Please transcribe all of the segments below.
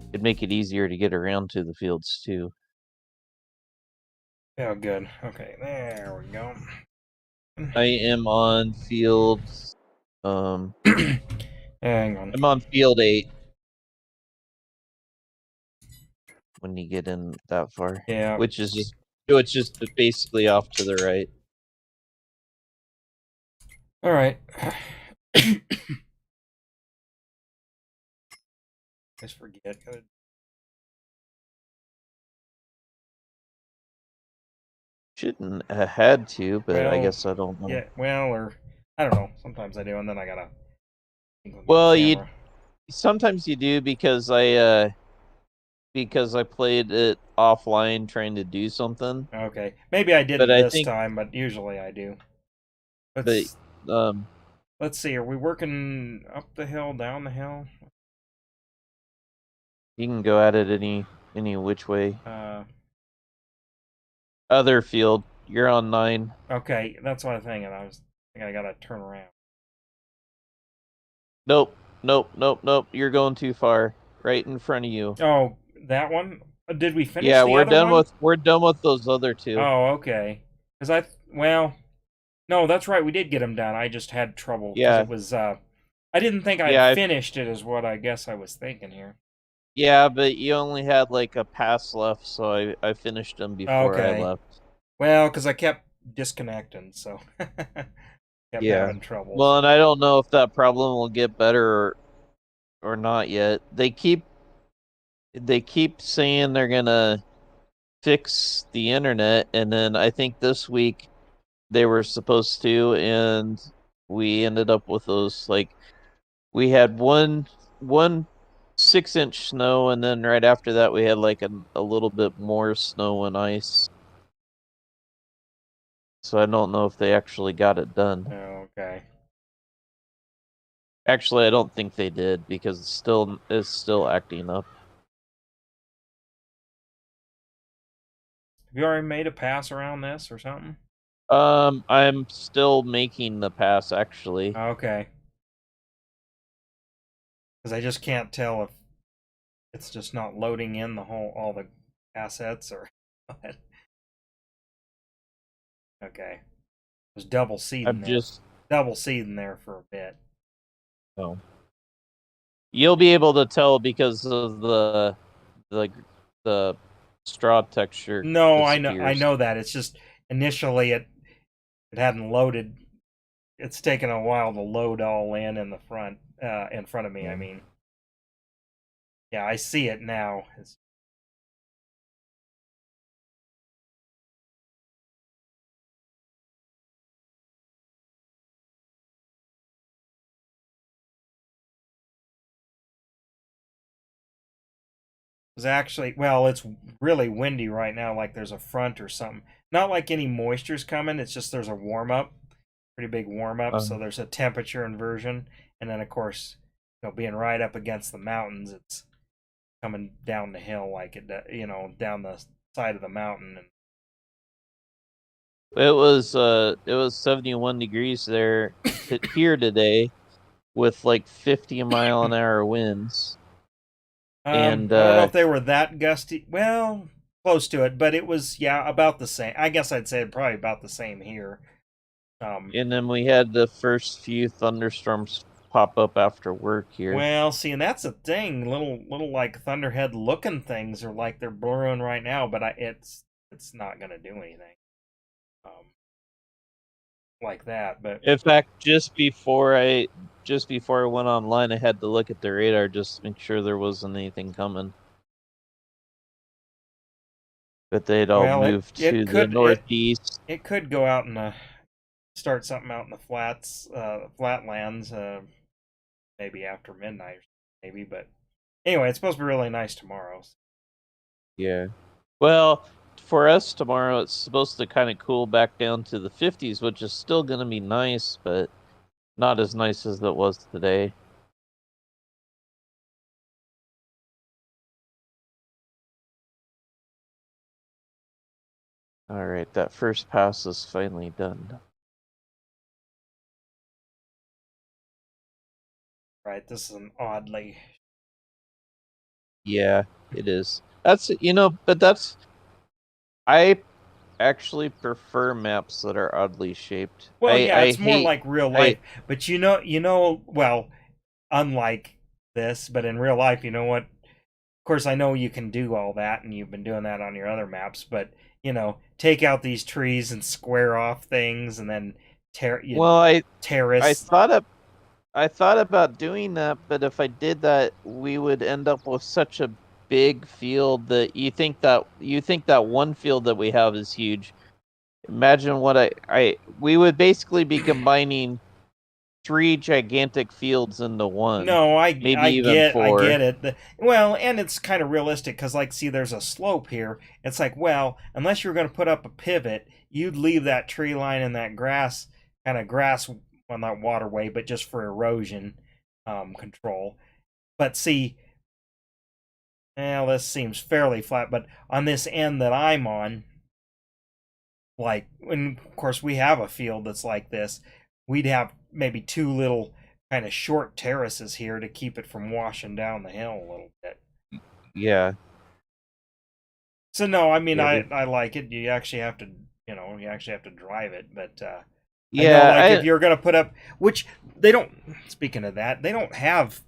it'd make it easier to get around to the fields too. Oh, good. Okay, there we go. I am on field. Um, Hang on. I'm on field 8. When you get in that far, Yeah. which is just basically off to the right. All right. Just forget. Shouldn't have had to, but I Well, guess I don't know. yeah. Well, or I don't know. Sometimes I do, and then I gotta think on the Well, you camera. sometimes you do because I played it offline trying to do something. Okay, maybe I But didn't I this think, time, but usually I do. but Let's um, let's see. Are we working up the hill, down the hill? you can go at it any which way. Uh, Other field, you're on 9. okay, that's what I'm thinking. I gotta turn around. Nope, nope, nope, nope. You're going too far. Right in front of you. Oh, that one. Did we finish Yeah, the other one? we're done with those other 2. Oh, okay. Because well, no, that's right. We did get him done. I just had trouble because Yeah, it was. I didn't think I had yeah, finished it. Is what I guess I was thinking here. yeah, but you only had like a pass left, so I finished them before I Okay. left. Well, because I kept disconnecting, so kept Yeah. having troubles. Well, and I don't know if that problem will get better or not yet. They keep saying they're gonna fix the internet, and then I think this week they were supposed to, and we ended up with those like we had one 6-inch snow, and then right after that we had like a little bit more snow and ice. So I don't know if they actually got it done. Okay. Actually, I don't think they did because it's still acting up. Have you already made a pass around this or something? I'm still making the pass actually. Okay. Because I just can't tell if it's just not loading in all the assets or what. Okay. Was I'm just double seeding there for a bit. oh. You'll be able to tell because of the the straw texture No, I disappears. know that. It's just initially it hadn't loaded. It's taken a while to load all in the front in front of me. I Yeah. mean, yeah, I see it now. It's actually, well, it's really windy right now, like there's a front or something. Not like any moisture's coming, it's just there's a warm up, pretty big warm up, so Um, there's a temperature inversion, and then of course, being right up against the mountains, it's coming down the hill like down the side of the mountain. And it was 71 degrees there here today with like 50-mile-an-hour winds. And I don't know if they were that gusty. Well, close to it, but it was, yeah, about the same. I guess I'd say probably about the same here. Um, and then we had the first few thunderstorms pop up after work here. Well, see, and that's the thing. Little like Thunderhead looking things are like they're brewing right now, but it's not gonna do anything um, like that. But In fact, just before I went online, I had to look at the radar just to make sure there wasn't anything coming. But they'd all well, moved to the northeast. it could go out and start something out in the flatlands, maybe after midnight, or maybe. But anyway, it's supposed to be really nice tomorrow. Yeah. Well, for us tomorrow, it's supposed to kind of cool back down to the 50s, which is still going to be nice, but not as nice as it was today. All right, that first pass is finally done. Right, this is an oddly. Yeah, it is. That's but that's I actually prefer maps that are oddly shaped. Well, yeah, I it's more hate like real life, I but well, unlike this, but in real life, you know what? Of course, I know you can do all that, and you've been doing that on your other maps, but take out these trees and square off things, and then well I terrace. thought of I thought about doing that, but if I did that, we would end up with such a big field that you think that one field that we have is huge. Imagine what I we would basically be combining three gigantic fields into one, No, I maybe I even get I four. get it. Well, and it's kind of realistic because, like, see, there's a slope here. It's like, well, unless you're going to put up a pivot, you'd leave that tree line and that grass, well, not waterway, but just for erosion control. But see, well, this seems fairly flat. But on this end that I'm on, like, and of course we have a field that's like this, we'd have maybe two little kind of short terraces here to keep it from washing down the hill a little bit. Yeah, So no, I mean yeah, I like it. You actually have to drive it, but I know, yeah. like, if you're gonna put up, which they don't. Speaking of that, they don't have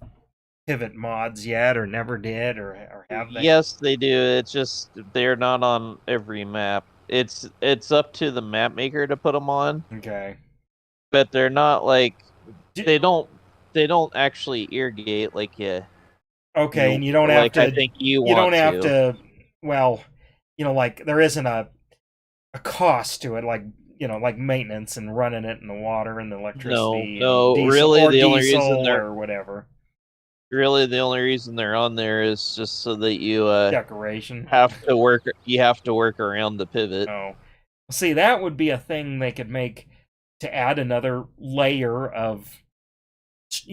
pivot mods yet, or never did, or have they? Yes, they do. It's just they're not on every map. It's up to the map maker to put them on, Okay. but they're not like D- they don't they don't actually irrigate like okay, and I think you you don't want have to. to. Well, like, there isn't a cost to it, like maintenance and running it in the water and the No, electricity and no, really the only diesel reason they're or whatever on there is just so that decoration. you have to work around the pivot. Oh, see, that would be a thing they could make to add another layer of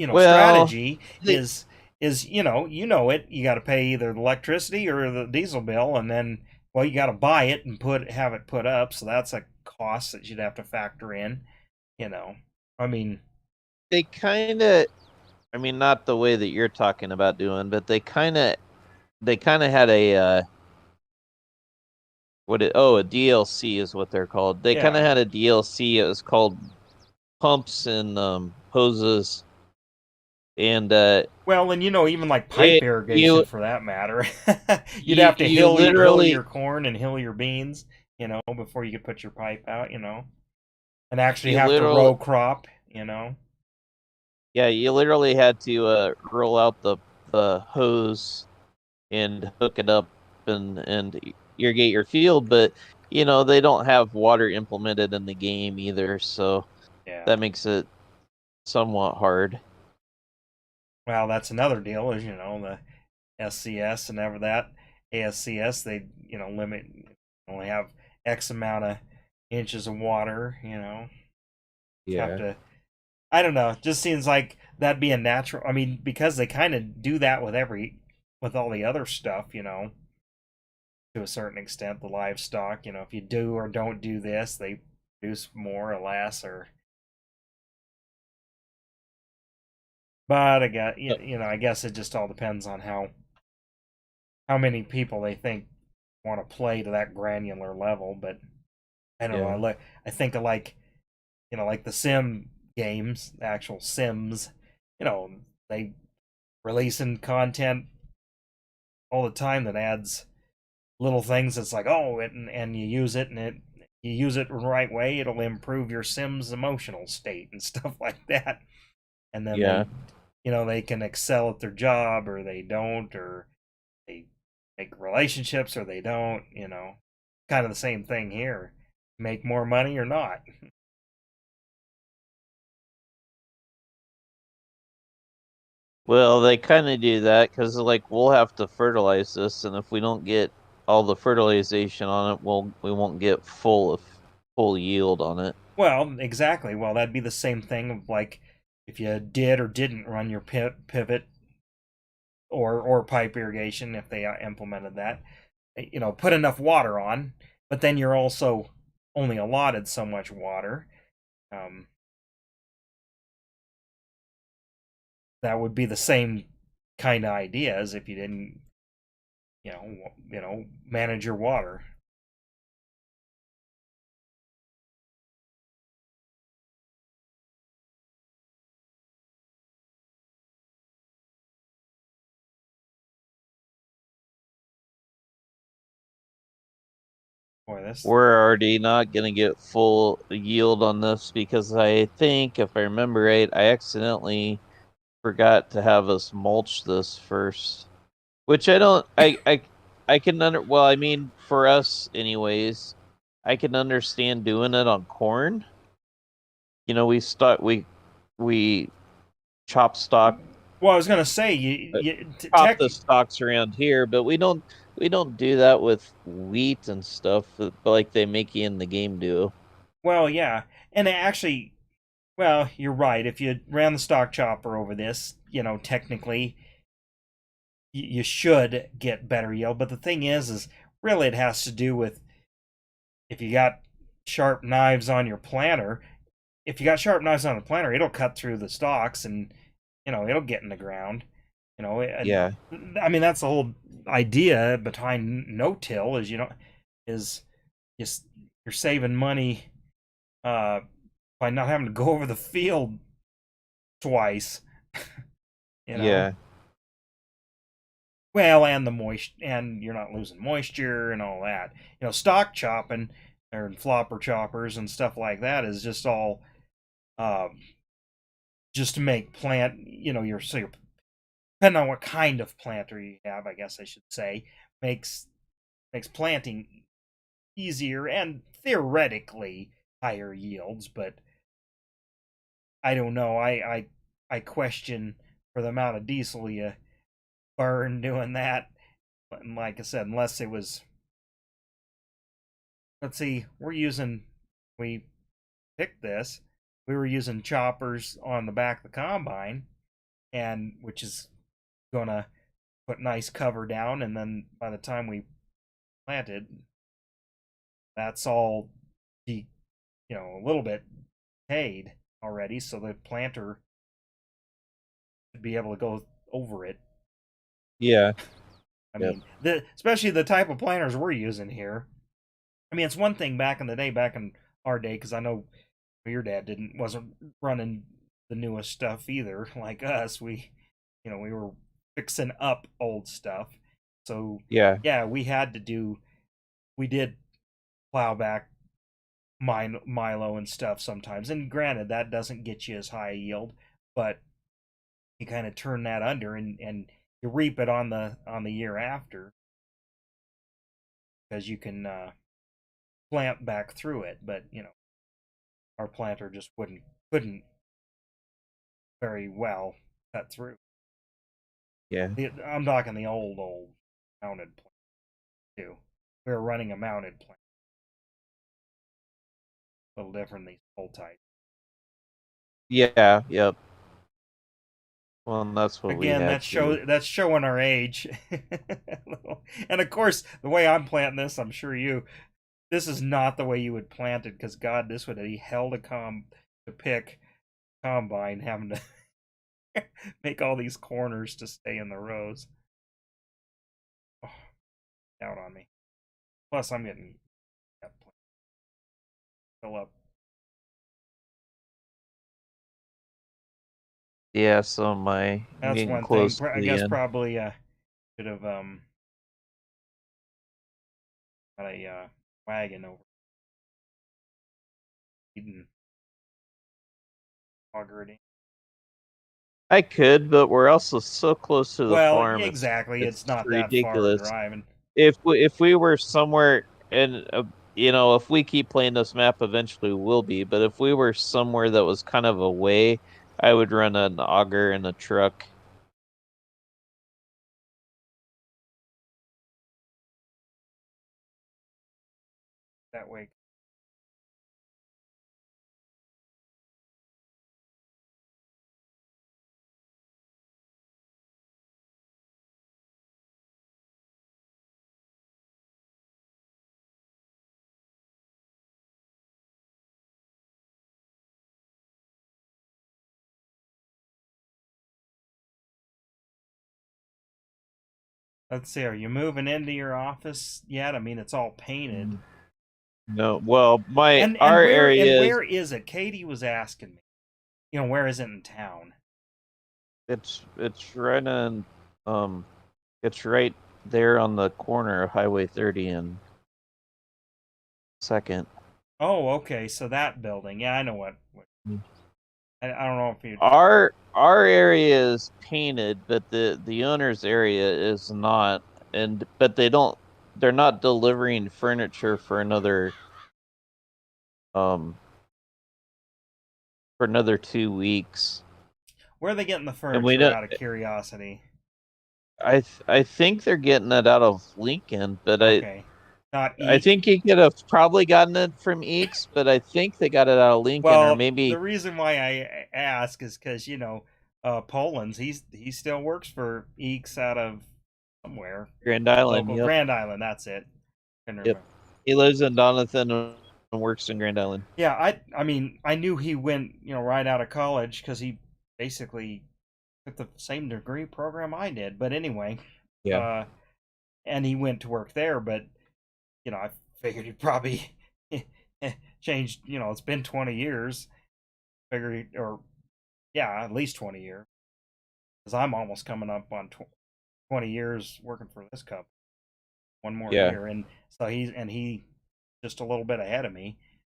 Well, strategy. they Is it, you got to pay either the electricity or the diesel bill, and then, well, you got to buy it and have it put up, so that's a cost that you'd have to factor in. you know I mean, they kind of I mean not the way that you're talking about doing, but they kind of had a a DLC is what they're called. They kind of yeah. had a DLC. It was called pumps and hoses, and Well, and even like pipe it irrigation for that matter, you'd you have to you hill literally your corn and hill your beans, before you could put your pipe out, and actually you have to literally row crop. yeah you literally had to roll out the hose and hook it up and irrigate your field, but they don't have water implemented in the game either, so Yeah. that makes it somewhat hard. Well, that's another deal, is the SCS and ever that ASCS, they limit, only have X amount of inches of water. Have Yeah. to. I don't know. It just seems like that'd be a natural. I mean, because they kind of do that with all the other stuff. To a certain extent, the livestock. If you do or don't do this, they produce more or less. But I guess it just all depends on how many people they think want to play to that granular level. But I don't know. Yeah. I think of, like the Sim games, the actual Sims. They releasing content all the time that adds little things. That's like, oh, and you use it, and you use it the right way, it'll improve your Sim's emotional state and stuff like that. And then Yeah. they can excel at their job, or they don't, or they make relationships, or they don't. Kind of the same thing here. Make more money or not. Well, they kind of do that because like we'll have to fertilize this, and if we don't get all the fertilization on it, we won't get full yield on it. Well, exactly. Well, that'd be the same thing of, like, if you did or didn't run your pivot or pipe irrigation, if they implemented that. Put enough water on, but then you're also only allotted so much water. Um, that would be the same kind of idea as if you didn't. manage your water. Boy, this We're already not going to get full yield on this because I think, if I remember right, I accidentally forgot to have us mulch this first. Which I don't I can well, I mean for us anyways, I can understand doing it on corn. We chop stock well, I was gonna say uh, you chop tech. the stalks around here, but we don't do that with wheat and stuff like they make you in the game do. Well, yeah, and actually, well, you're right. If you ran the stock chopper over this, technically you should get better yield. But the thing is really it has to do with if you got sharp knives on your planter. If you got sharp knives on the planter, it'll cut through the stalks and it'll get in the ground. And Yeah. I mean that's the whole idea behind no-till is is just you're saving money uh, by not having to go over the field twice. you know. Yeah. Well, and the moist, and you're not losing moisture and all that. Stock chopping or flopper choppers and stuff like that is just all um, just to make plant. You're depending on what kind of planter you have, I guess I should say, makes makes planting easier and theoretically higher yields. But I don't know. I question for the amount of diesel you burn doing that. And like I said, unless it was, let's see, we picked this. We were using choppers on the back of the combine, and which is gonna put nice cover down, and then by the time we planted, that's all a little bit decayed already, so the planter should be able to go over it. Yeah. I Yep. mean, especially the type of planters we're using here. I mean, it's one thing back in the day, back in our day, because I know your dad wasn't running the newest stuff either, like us. We were fixing up old stuff. So Yeah. yeah, we did plow back Milo and stuff sometimes. And granted, that doesn't get you as high a yield, but you kind of turn that under and you reap it on the year after because you can plant back through it. But our planter just couldn't very well cut through. Yeah. I'm talking the old mounted plant too. We were running a mounted plant, a little different than these full types. Yeah. Yep. Well, and that's what we Again, had to. that's showing our age. And of course, the way I'm planting this, I'm sure this is not the way you would plant it because God, this would be hell to pick combine having to make all these corners to stay in the rows. Oh, out on me. Plus, I'm getting that fill up. Yeah, so I'm That's getting one thing. close to I the guess end. probably should have got a wagon over and auger it in. I could, but we're also so close to the Well, farm. yeah, It's exactly. It's it's not that far of ridiculous. driving. If we were somewhere and if we keep playing this map, eventually we will be. But if we were somewhere that was kind of away, I would run an auger in a truck. That way let's see. Are you moving into your office yet? I mean, it's all painted. No, well, my And our and area is where is it? Katie was asking me. You know, where is it in town? it's right on um it's right there on the corner of Highway 30 and Second. Oh, okay. So that building. Yeah, I know what I don't know if you. Our area is painted, but the owner's area is not, and but they're not delivering furniture um for another 2 weeks. Where are they getting the And we furniture don't out of curiosity? I think they're getting it out of Lincoln, but Okay. Not I Eek. think he could have probably gotten it from Eeks, but I think they got it out of Lincoln or Well, the maybe reason why I ask is because Poland's he still works for Eeks out of somewhere Grand Island. local Yep. Grand Island. That's it. Couldn't Yep. remember. He lives in Donathan and works in Grand Island. Yeah, I mean I knew he went right out of college because he basically took the same degree program I did. But anyway, Yeah. uh, and he went to work there. But I figured he probably changed. It's been 20 years. Figured, or yeah, at least 20 years, because I'm almost coming up on 20 years working for this company. One more Yeah. year, and so he just a little bit ahead of me.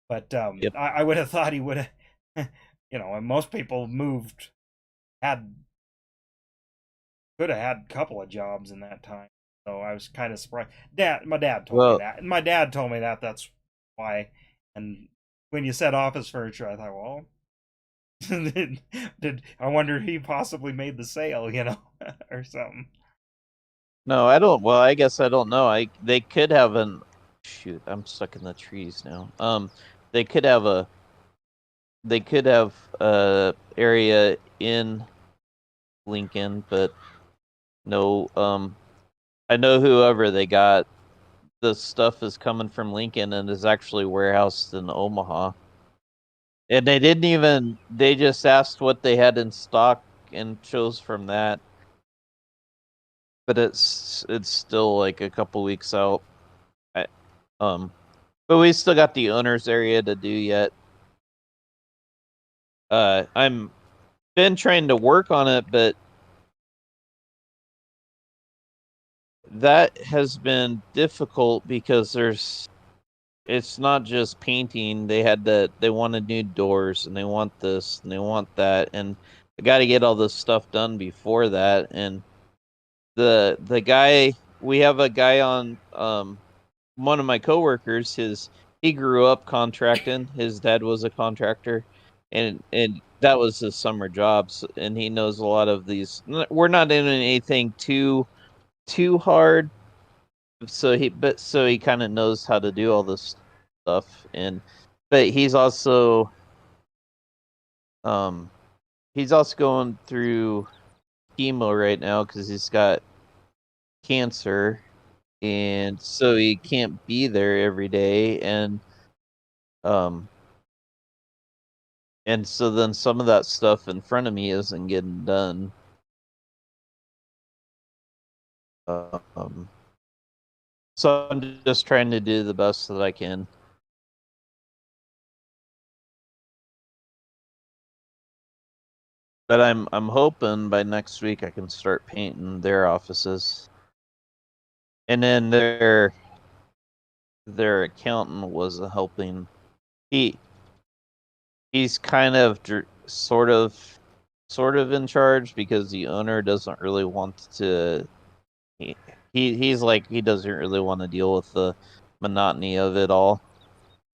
But Yep. I would have thought he would have, and most people moved had could have had a couple of jobs in that time. So I was kind of surprised. My dad told me Well, that, and my dad told me that that's why. And when you said office furniture, I thought, well, did I wonder if he possibly made the sale, or something. no, I don't. Well, I guess I don't know. They could have an shoot. I'm stuck in the trees now. They could have a area in Lincoln, but no. I know whoever they got, the stuff is coming from Lincoln and is actually warehoused in Omaha. And they didn't even. They just asked what they had in stock and chose from that. But it's still like a couple weeks out. I, um, but we still got the owners area to do yet. I'm been trying to work on it, but that has been difficult because it's not just painting. They wanted new doors and they want this and they want that, and I got to get all this stuff done before that. And the guy we have a guy on one of my coworkers, he grew up contracting. His dad was a contractor, and that was his summer jobs. And he knows a lot of these. We're not doing anything too hard, so he kind of knows how to do all this stuff. And but um he's also going through chemo right now because he's got cancer, and so he can't be there every day. Um And so then some of that stuff in front of me isn't getting done. Um, so I'm just trying to do the best that I can. But I'm hoping by next week I can start painting their offices. And then their accountant was helping. He he's kind of sort of in charge because the owner doesn't really want to. He, he's like he doesn't really want to deal with the monotony of it all.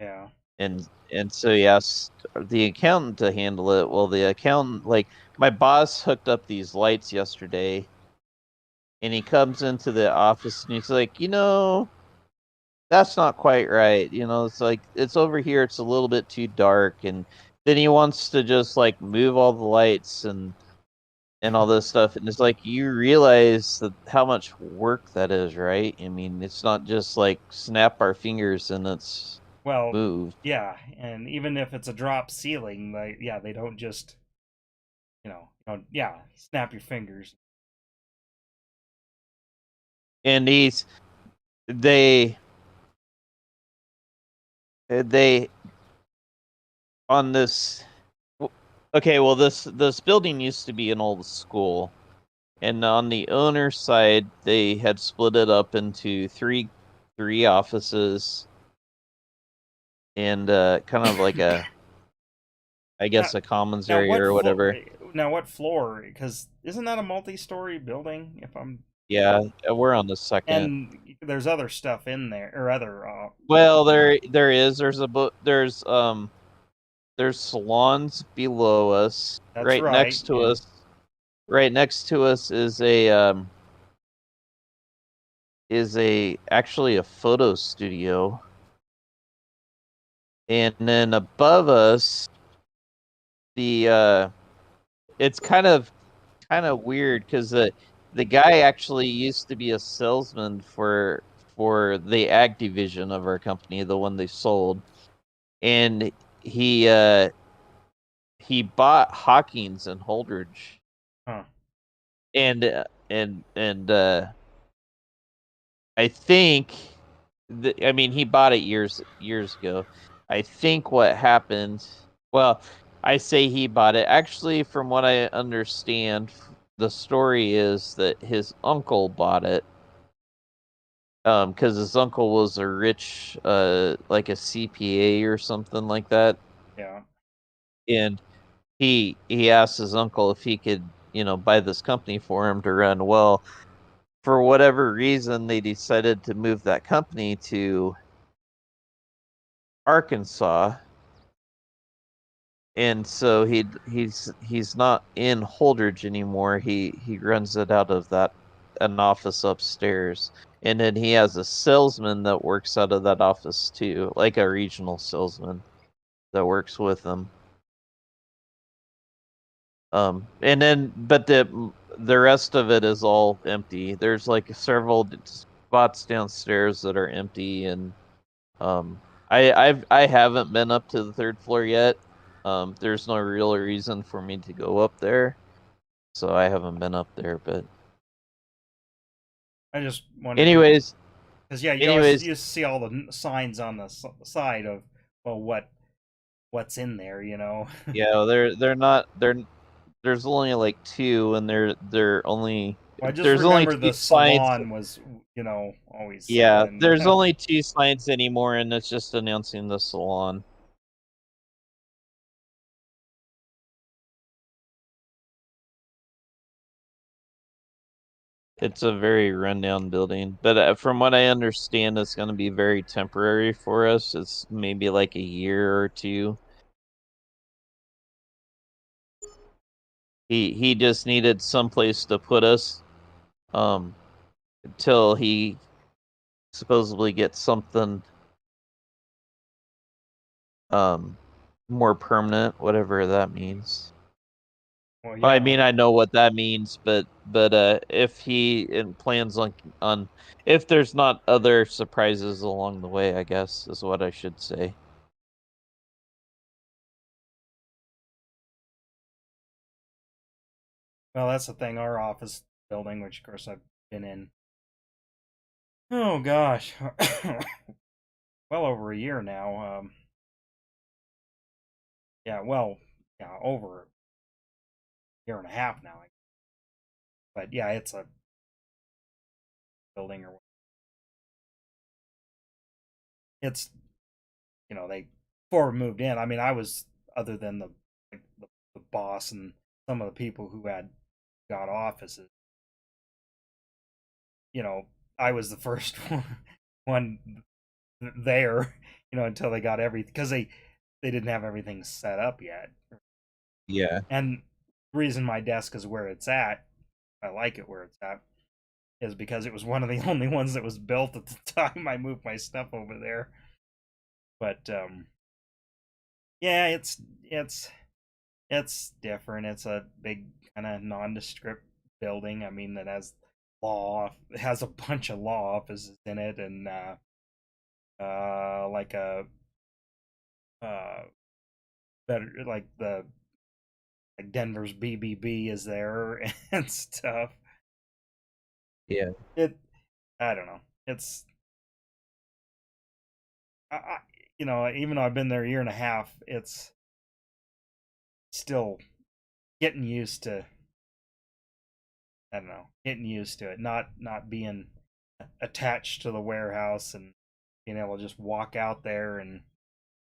Yeah. And so he asked the accountant to handle it. Well, the accountant, like my boss hooked up these lights yesterday, and he comes into the office and he's like, that's not quite right. It's like it's over here, it's a little bit too dark. And then he wants to just like move all the lights and all this stuff. And it's like you realize that how much work that is, right? I mean, it's not just like snap our fingers and it's Well, moved. yeah, and even if it's a drop ceiling, they don't just yeah, snap your fingers. and they they on this. Okay, well, this building used to be an old school, and on the owner side, they had split it up into three offices and kind of like a, I Now, guess, a commons now area what or floor? whatever. Now what floor? Because isn't that a multi-story building? If I'm Yeah, we're on the second. and there's other stuff in there or other. Well, there is. There's salons below us. That's right. Yeah. Right next to us is a actually a photo studio. And then above us, the it's kind of weird because the guy actually used to be a salesman for the ag division of our company, the one they sold. And he uh he bought Hawkins and Holdridge, Huh. and I think I mean he bought it years ago. I think what happened, well, I say he bought it. Actually, from what I understand, the story is that his uncle bought it. Because his uncle was a rich, like a CPA or something like that, Yeah. and he asked his uncle if he could, buy this company for him to run. Well, for whatever reason, they decided to move that company to Arkansas, and so he's not in Holdridge anymore. He runs it out of that an office upstairs, and then he has a salesman that works out of that office too, like a regional salesman that works with him. And then but the rest of it is all empty. There's like several spots downstairs that are empty, and I haven't been up to the third floor yet. There's no real reason for me to go up there, so I haven't been up there. But I just wondered anyways, because yeah, you always anyways, used to see all the signs on the side of well what's in there. yeah, there's only like two, and they're only Well, I just there's only remember two the signs. salon was always Yeah, something. there's only two signs anymore, and it's just announcing the salon. It's a very rundown building, but from what I understand, it's going to be very temporary for us. It's maybe like a year or two. He just needed someplace to put us, um, until he supposedly gets something, um, more permanent, whatever that means. Well, I yeah. mean, I know what that means, but if he plans on if there's not other surprises along the way, I guess is what I should say. Well, that's the thing. Our office building, which of course I've been in. Oh gosh, well over a year now. Yeah, well, yeah, over a year and a half now. But yeah, it's a building or it's they before we moved in. I mean, I was other than the boss and some of the people who had got offices. You know, I was the first one there. Until they got everything because they didn't have everything set up yet. Yeah. And the reason my desk is where it's at, I like it where it's at, is because it was one of the only ones that was built at the time I moved my stuff over there. But yeah, it's different. It's a big kind of nondescript building. I mean, that has it has a bunch of law offices in it, and like a uh better like the like Denver's BBB is there and stuff. Yeah. It I don't know. It's I even though I've been there a year and a half, it's still getting used to. I don't know, getting used to it, not being attached to the warehouse and being able to just walk out there and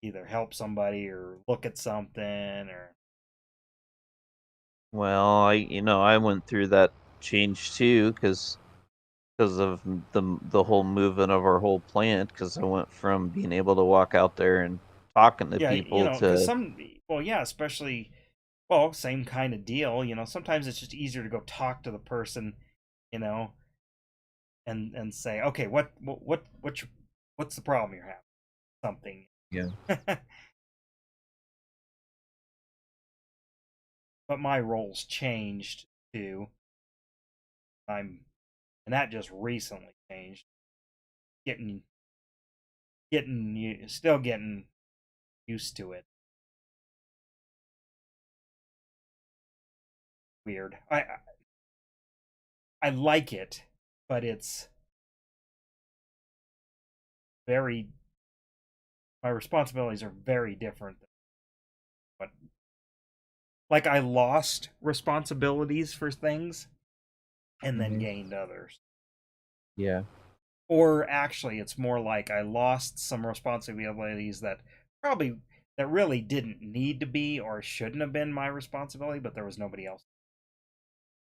either help somebody or look at something or Well, I went through that change too, because of the whole movement of our whole plant. Because I went from being able to walk out there and talking to yeah, people because to yeah, especially well, same kind of deal. Sometimes it's just easier to go talk to the person, you know, and say, okay, what's the problem you're having? Something. yeah, But my role's changed too. I'm and that just recently changed. Getting still getting used to it. Weird. I like it, but it's very my responsibilities are very different than what like I lost responsibilities for things and then hmm gained others. yeah, Or actually it's more like I lost some responsibilities that probably that really didn't need to be or shouldn't have been my responsibility, but there was nobody else to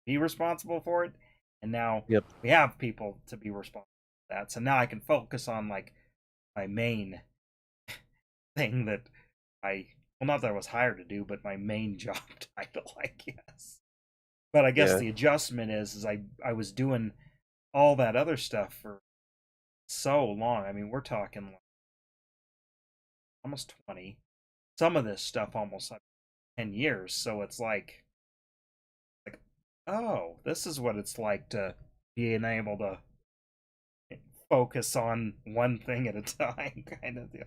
be responsible for it. And now yep, we have people to be responsible for that. So now I can focus on like my main thing that I well not that I was hired to do, but my main job title, I guess. But I guess yeah, the adjustment is I was doing all that other stuff for so long. I mean, we're talking like almost 20. Some of this stuff almost like 10 years. So it's like oh, this is what it's like to being able to focus on one thing at a time kind of deal.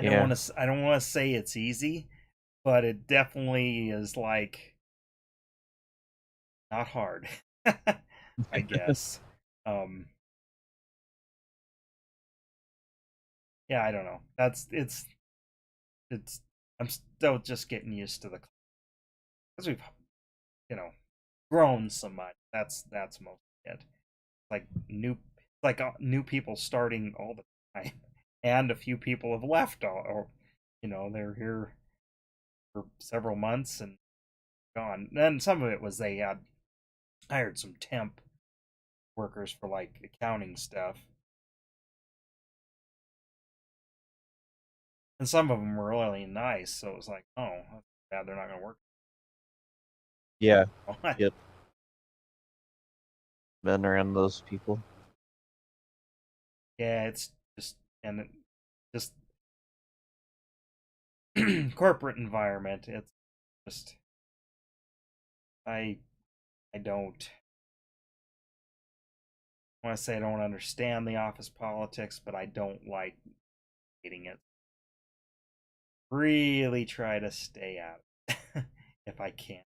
yeah. I don't want to say it's easy, but it definitely is like not hard. I guess. Um yeah, I don't know. That's it's I'm still just getting used to the because we've you know grown so much. That's most it. Like new people starting all the time, and a few people have left or they're here for several months and gone. And some of it was they had hired some temp workers for like accounting stuff, and some of them were really nice. So it was like, oh, that's bad. They're not going to work. Yeah, yep. Been around those people. Yeah, it's just and it, just corporate environment. It's just I I don't want to say I don't understand the office politics, but I don't like hating it. Really try to stay out of it if I can.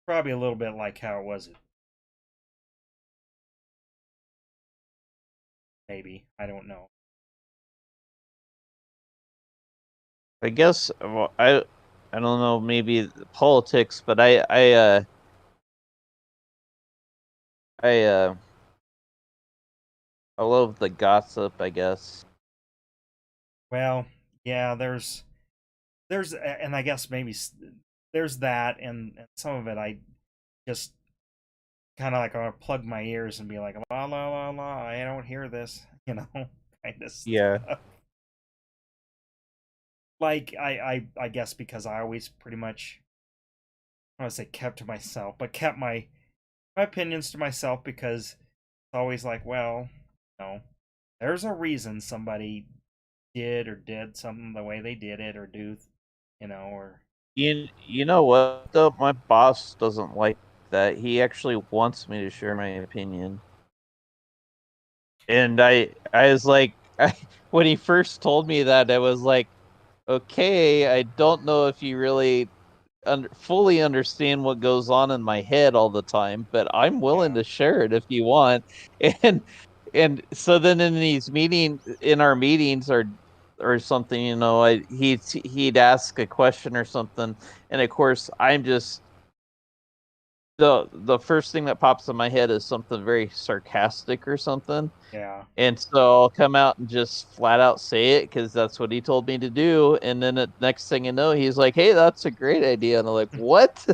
Probably a little bit like how it was. Maybe I don't know. I guess well, I don't know, maybe politics, but I I love the gossip, I guess. Well, yeah, and I guess maybe there's that, and some of it I just kind of like I want to plug my ears and be like la la la la. I don't hear this, kind of Yeah. stuff. Like I guess because I always pretty much I don't want to say kept to myself, but kept my opinions to myself because it's always like, well, there's a reason somebody did something the way they did it or do, or You know what though? My boss doesn't like that. He actually wants me to share my opinion. And I was like when he first told me that, I was like, okay, I don't know if you really fully understand what goes on in my head all the time, but I'm willing Yeah, to share it if you want. And so then in our meetings or something, he'd ask a question or something, and of course I'm just the first thing that pops in my head is something very sarcastic or something. yeah. And so I'll come out and just flat out say it because that's what he told me to do. And then the next thing you know, he's like, "Hey, that's a great idea." And I'm like, "What?"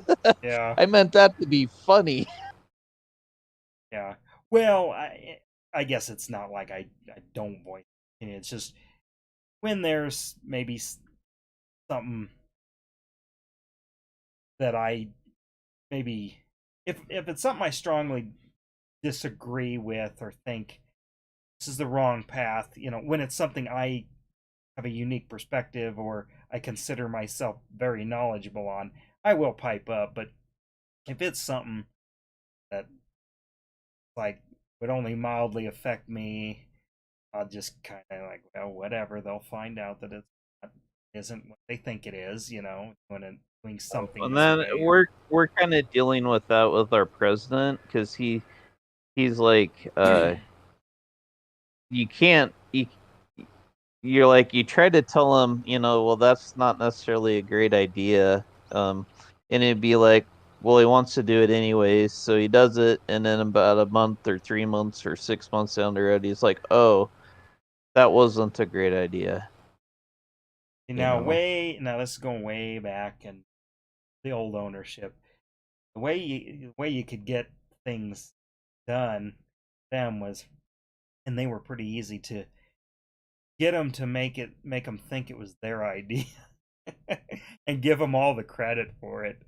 Yeah, I meant that to be funny. yeah. Well, I guess it's not like I don't voice opinion. It's just when there's maybe something that I maybe if it's something I strongly disagree with or think this is the wrong path, when it's something I have a unique perspective or I consider myself very knowledgeable on, I will pipe up. But if it's something that like would only mildly affect me, I'll just kind of like, well, whatever. They'll find out that isn't what they think it is, doing something And this then way or we're kind of dealing with that with our president because he's like, you can't you, you're like you try to tell him, well, that's not necessarily a great idea. And it'd be like, well, he wants to do it anyways, so he does it, and then about a month or 3 months or 6 months down the road, he's like, oh, that wasn't a great idea, you know. now this is going way back in the old ownership. The way you could get things done them was, and they were pretty easy to get them to make them think it was their idea and give them all the credit for it,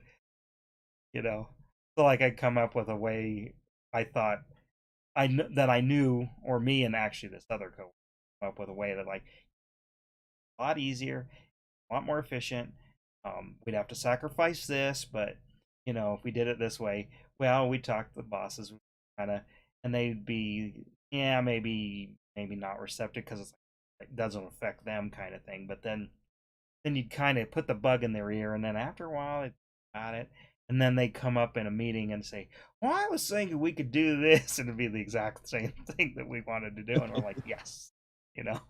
you know. So like I'd come up with a way I thought that I knew, or me and actually this other co come up with a way that like a lot easier, a lot more efficient. We'd have to sacrifice this, but if we did it this way, well, we talked to the bosses, kind of, and they'd be, yeah, maybe not receptive because it doesn't affect them, kind of thing. But then you'd kind of put the bug in their ear, and then after a while, it got it, and then they come up in a meeting and say, "Well, I was thinking we could do this," and it'd be the exact same thing that we wanted to do, and we're like, "Yes," you know.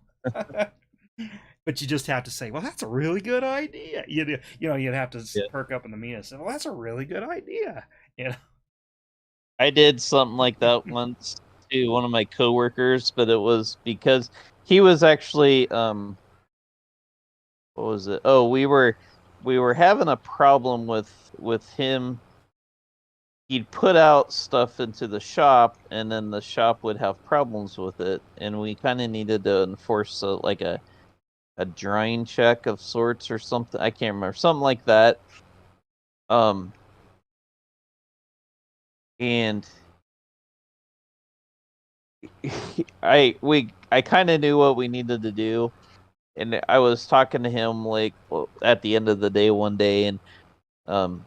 But you just have to say, "Well, that's a really good idea." You'd have to Yeah. perk up in the meeting and say, "Well, that's a really good idea." You know. I did something like that once to one of my coworkers, but it was because he was actually what was it? Oh, we were having a problem with him. He'd put out stuff into the shop, and then the shop would have problems with it, and we kind of needed to enforce a drying check of sorts or something. I can't remember, something like that. Um, and I kind of knew what we needed to do, and I was talking to him like at the end of the day one day, and um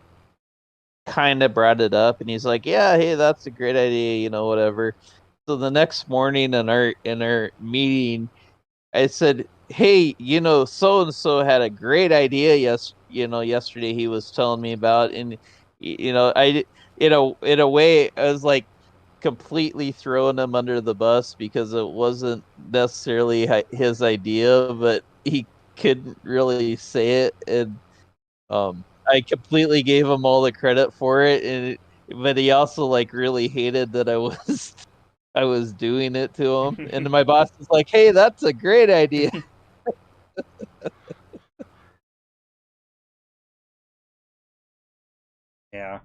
kind of brought it up, and he's like, "Yeah, hey, that's a great idea, whatever." So the next morning in our meeting, I said, "Hey, so and so had a great idea yesterday he was telling me about." And I in a way I was like completely throwing him under the bus because it wasn't necessarily his idea, but he couldn't really say it, and I completely gave him all the credit for it, but he also like really hated that I was I was doing it to him. And my boss is like, "Hey, that's a great idea." Yeah.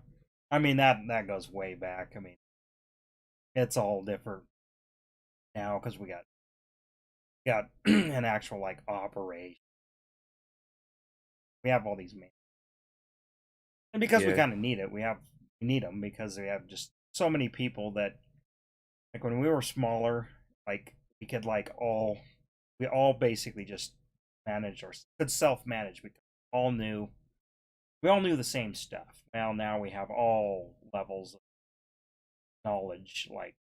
I mean that goes way back. I mean, it's all different now because we got an actual like operation. We have all these men, and because we Yeah. kind of need it, we need them because we have just so many people that like when we were smaller, like we could we all basically just manage or could self manage because we all knew the same stuff. Well, now we have all levels of knowledge. Like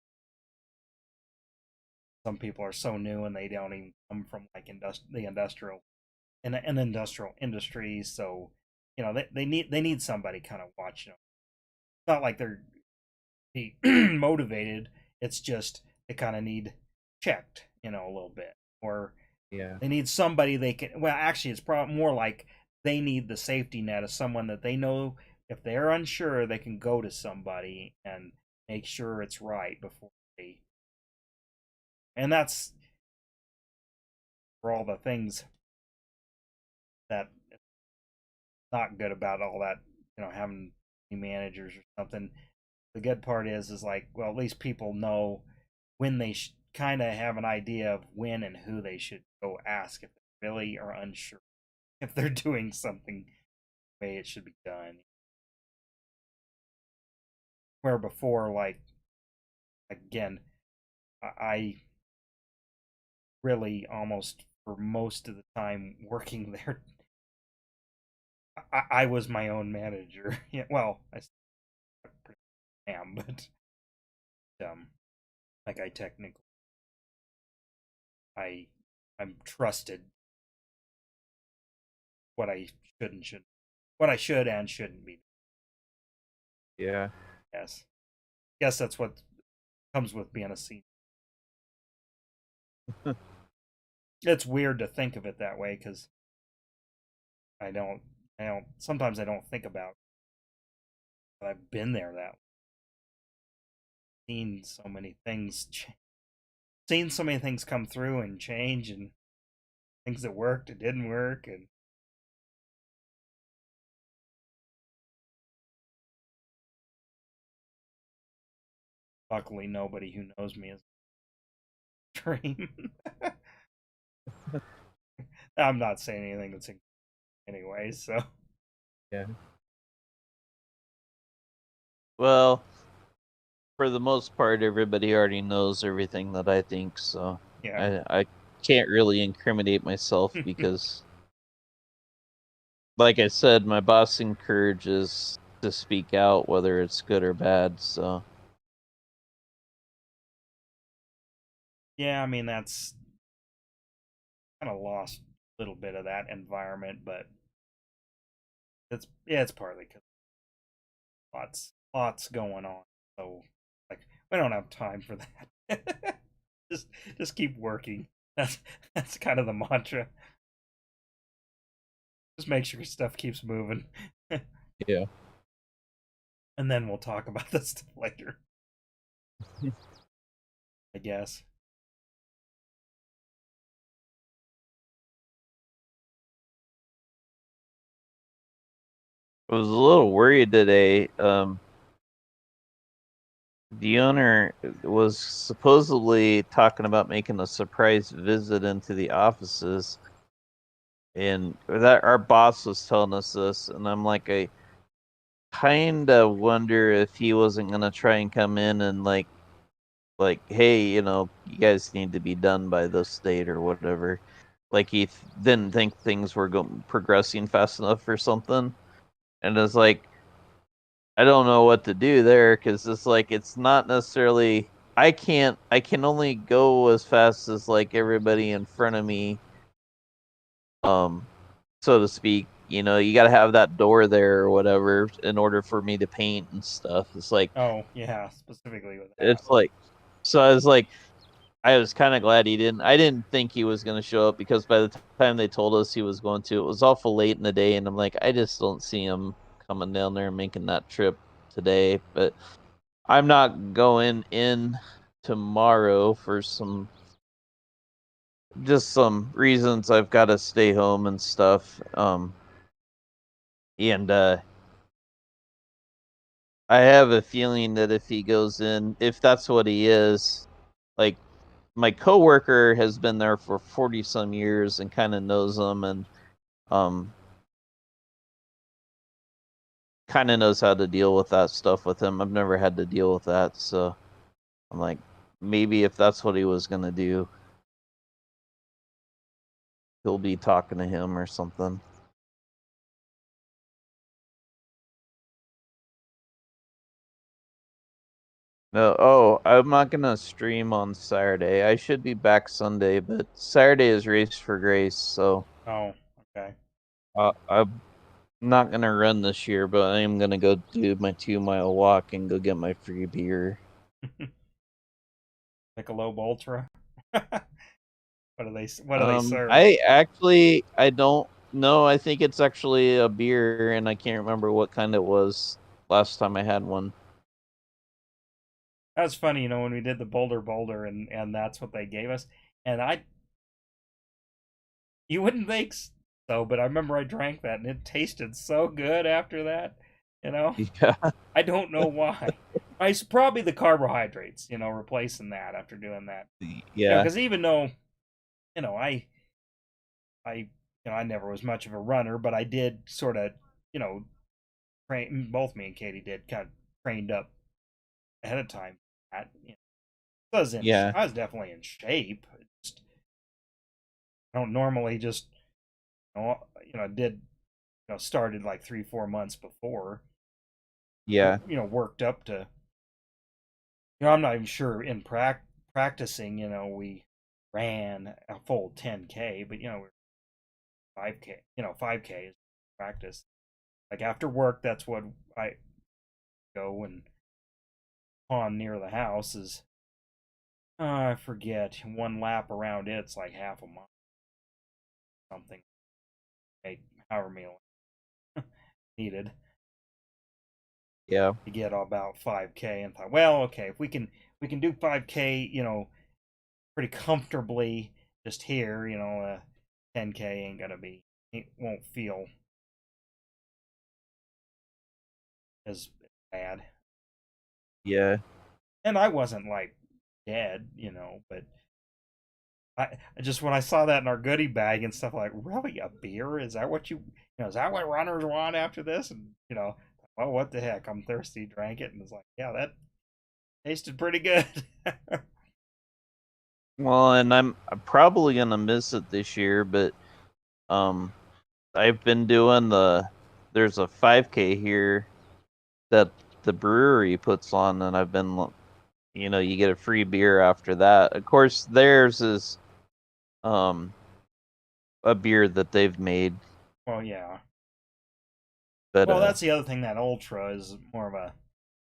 some people are so new and they don't even come from like the industrial. in industrial industries. So they need somebody kind of watching them. It's not like they're motivated. It's just they kind of need checked, a little bit, or Yeah. they need somebody they can. Well, actually, it's probably more like they need the safety net of someone that they know if they're unsure, they can go to somebody and make sure it's right before they. And that's for all the things that not good about all that, having managers or something. The good part is like, well, at least people know when they kind of have an idea of when and who they should go ask if they really are unsure if they're doing something the way it should be done. Where before, like, again, I really almost for most of the time working there, I was my own manager. Yeah, well, I am, but like I technically, I I'm trusted what I should and should, what I should and shouldn't be. Yeah. Yes, guess that's what comes with being a senior. It's weird to think of it that way because I don't, Sometimes I don't think about. But I've been there that seen so many things, seen so many things come through and change, and things that worked, it didn't work, and luckily nobody who knows me is dream. I'm not saying anything that's anyway. So Yeah. Well, for the most part, everybody already knows everything that I think, so yeah, I can't really incriminate myself because, like I said, my boss encourages to speak out whether it's good or bad. So yeah. I mean that's kind of lost a little bit of that environment, but it's partly because lots going on. So like we don't have time for that. just just keep working. That's kind of the mantra. Just make sure stuff keeps moving. Yeah. And then we'll talk about this stuff later, I guess. I was a little worried today. The owner was supposedly talking about making a surprise visit into the offices, and that our boss was telling us this, and I'm like, I kind of wonder if he wasn't gonna try and come in and like, hey, you guys need to be done by this date or whatever. Like he didn't think things were progressing fast enough or something, and it's like I don't know what to do there because it's like it's not necessarily I can only go as fast as like everybody in front of me, um, so to speak. You got to have that door there or whatever in order for me to paint and stuff. It's like Oh yeah, specifically with that. it's like so I was kind of glad he didn't. I didn't think he was going to show up because by the time they told us he was going to, it was awful late in the day, and I'm like, I just don't see him coming down there and making that trip today. But I'm not going in tomorrow for some reasons. I've got to stay home and stuff. And I have a feeling that if he goes in, if that's what he is, like my coworker has been there for 40 some years and kind of knows him and um kind of knows how to deal with that stuff with him. I've never had to deal with that, so I'm like maybe if that's what he was going to do, he'll be talking to him or something. No, oh, I'm not gonna stream on Saturday. I should be back Sunday, but Saturday is Race for Grace, so Oh, Okay. I'm not gonna run this year, but I am gonna go do my 2 mile walk and go get my free beer. Michelob Ultra. What do they serve? I don't know. I think it's actually a beer, and I can't remember what kind it was last time I had one. That was funny, when we did the Boulder, and that's what they gave us. And you wouldn't think so, but I remember I drank that, and it tasted so good after that. Yeah, I don't know why. It's probably the carbohydrates, replacing that after doing that. yeah, Because even though, I never was much of a runner, but I did sort of, train. Both me and Katie did kind of trained up ahead of time. yeah, I was definitely in shape. Just, I don't normally just, did, started like 3-4 months before. yeah, Worked up to. I'm not even sure in practicing. We ran a full 10K, but 5K. 5K is practice. Like after work, that's what I go and pond near the house is. I forget, one lap around it's like half a mile, something. However many needed yeah, to get about 5K, and thought, well, okay, if we can do 5K, pretty comfortably just here, 10K ain't gonna be, it won't feel as bad. yeah. And I wasn't like dead, but I just when I saw that in our goodie bag and stuff, like, really, a beer? Is that what is that what runners want after this? And well, what the heck? I'm thirsty. Drank it, and it's like, yeah, that tasted pretty good. Well, and I'm probably gonna miss it this year, but um, I've been doing there's a 5K here that the brewery puts on, and I've been, you get a free beer after that. Of course, theirs is um a beer that they've made, Well, yeah. but Well, that's the other thing. That ultra is more of a,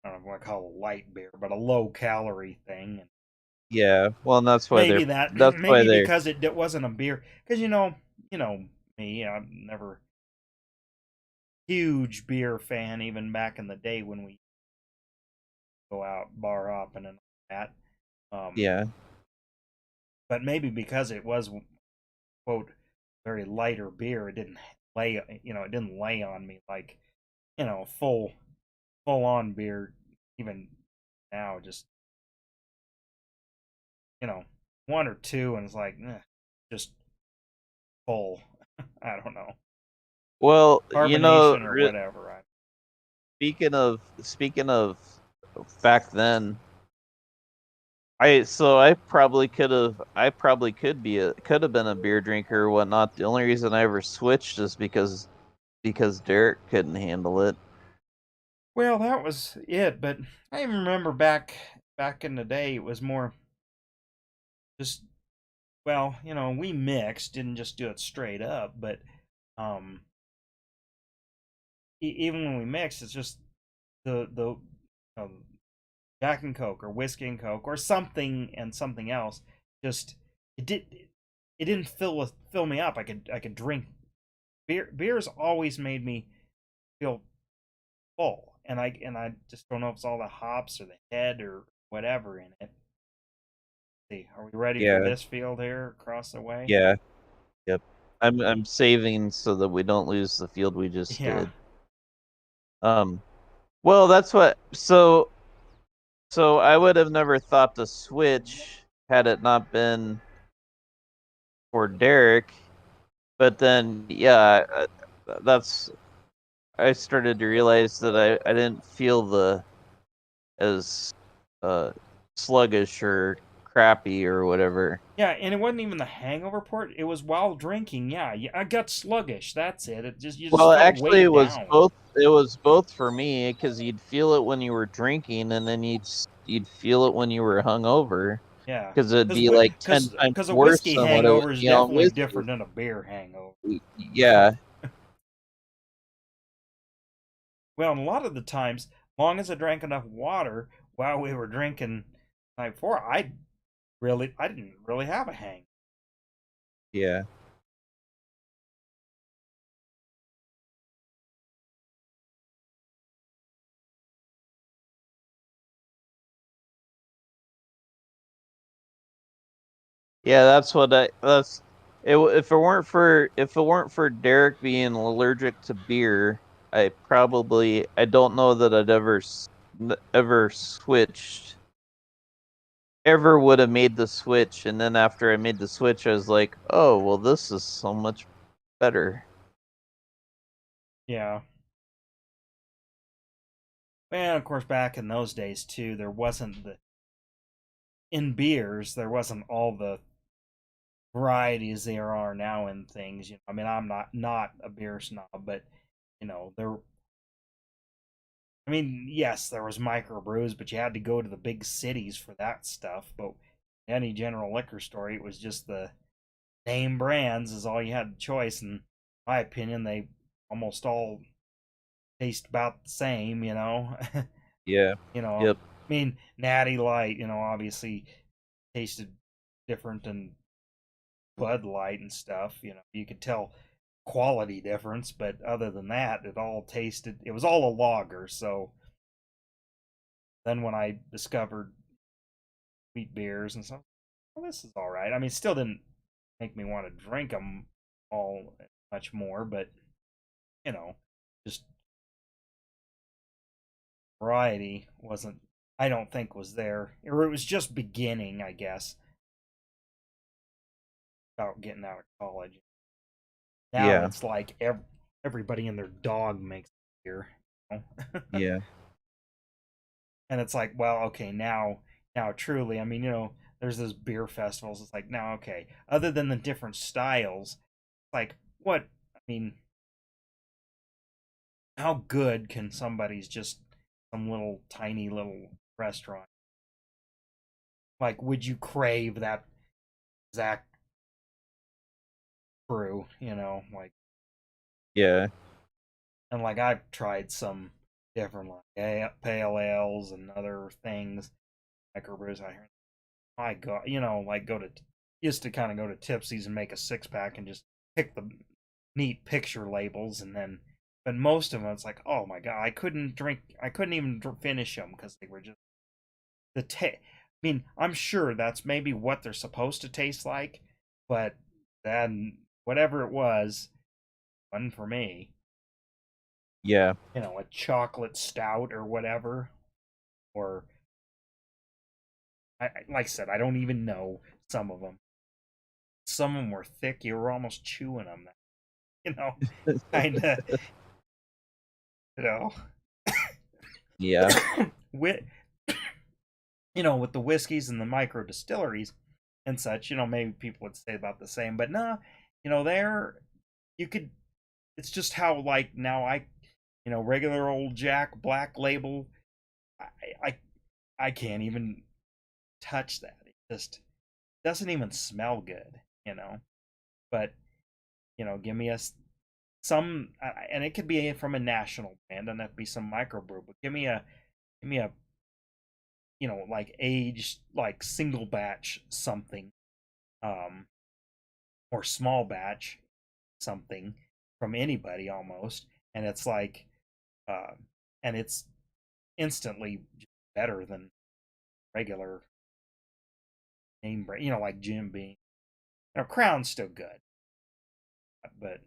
I don't know what I call a light beer, but a low calorie thing. And yeah. Well, and that's why maybe that, that's why maybe they're because it wasn't a beer. Because me, I'm never huge beer fan. Even back in the day when we go out bar hopping and all that. yeah, But maybe because it was, quote, very lighter beer, it didn't lay on me like, full on beer. Even now, just, one or two, and it's like, just full. I don't know, well, carbonation or whatever. speaking of back then, I probably could have been a beer drinker or whatnot. The only reason I ever switched is because Derek couldn't handle it. Well, that was it. But I even remember back in the day, it was more just, well, we mixed, didn't just do it straight up, but um, even when we mixed, it's just the Jack and Coke or whiskey and Coke or something and something else. Just it did it didn't fill me up. I could drink beer. Beer's always made me feel full, and I just don't know if it's all the hops or the head or whatever in it. See, are we ready for Yeah, this field here across the way? yeah, yep. I'm saving so that we don't lose the field we just Yeah. did. Um, well, that's what. So I would have never thought to switch had it not been for Derek. But then, yeah, that's I started to realize that I didn't feel as uh sluggish or crappy or whatever. Yeah, and it wasn't even the hangover part. It was while drinking. Yeah, I got sluggish. That's it. You just Well, felt actually, weighed down. It was both for me because you'd feel it when you were drinking, and then you'd feel it when you were hungover. Yeah, because it'd be like 10 times because a worse whiskey than what it would hangover is be on definitely whiskey. different than a beer hangover. Yeah, Well, and a lot of the times, long as I drank enough water while we were drinking the night before, I didn't really have a hang. Yeah. yeah, that's what I that's it. If it weren't for Derek being allergic to beer, I don't know that I'd ever switched ever would have made the switch. And then after I made the switch, I was like, oh well, this is so much better. Yeah. And of course, back in those days too, there wasn't the in beers there wasn't all the varieties there are now in things. You know, I mean, I'm not a beer snob, but you know, there. I mean, yes, there was microbrews, but you had to go to the big cities for that stuff. But any general liquor store, it was just the name brands is all you had choice. And in my opinion, they almost all taste about the same. You know, Yeah. you know. Yep. I mean, Natty Light, you know, obviously tasted different than Bud Light and stuff. You know, you could tell quality difference, but other than that, it was all a lager. So then when I discovered wheat beers and stuff, well, this is all right. I mean, it still didn't make me want to drink them all much more, but you know, just variety wasn't. I don't think was there, or it was just beginning, I guess, about getting out of college. Now Yeah. it's like everybody and their dog makes beer. You know? Yeah. And it's like, well, okay, now truly, I mean, you know, there's those beer festivals. It's like, now, okay, other than the different styles, like, what, I mean, how good can somebody's just some little tiny little restaurant, like, would you crave that exact brew, you know, like, Yeah. and like, I've tried some different, like, pale ales and other things, microbrews out here. My God, you know, like used to kind of go to Tipsy's and make a 6 pack and just pick the neat picture labels, and then, but most of them, it's like, oh my God, I couldn't even finish them because they were just I mean, I'm sure that's maybe what they're supposed to taste like, but then whatever it was, wasn't for me. Yeah. You know, a chocolate stout or whatever, or like I said, I don't even know some of them. Some of them were thick; you were almost chewing them. You know, kind of, you know, Yeah. with you know, with the whiskeys and the micro distilleries and such. You know, maybe people would say about the same, but nah, you know, there you could. It's just how, like, now you know, regular old Jack Black Label. I I, I can't even touch that. It just doesn't even smell good. You know, but you know, give me some, and it could be from a national brand, and that'd be some microbrew. But give me a you know, like aged, like single batch something, um, or small batch something from anybody almost, and it's like, uh, and it's instantly better than regular name brand. You know, like Jim Beam. You know, Crown's still good, but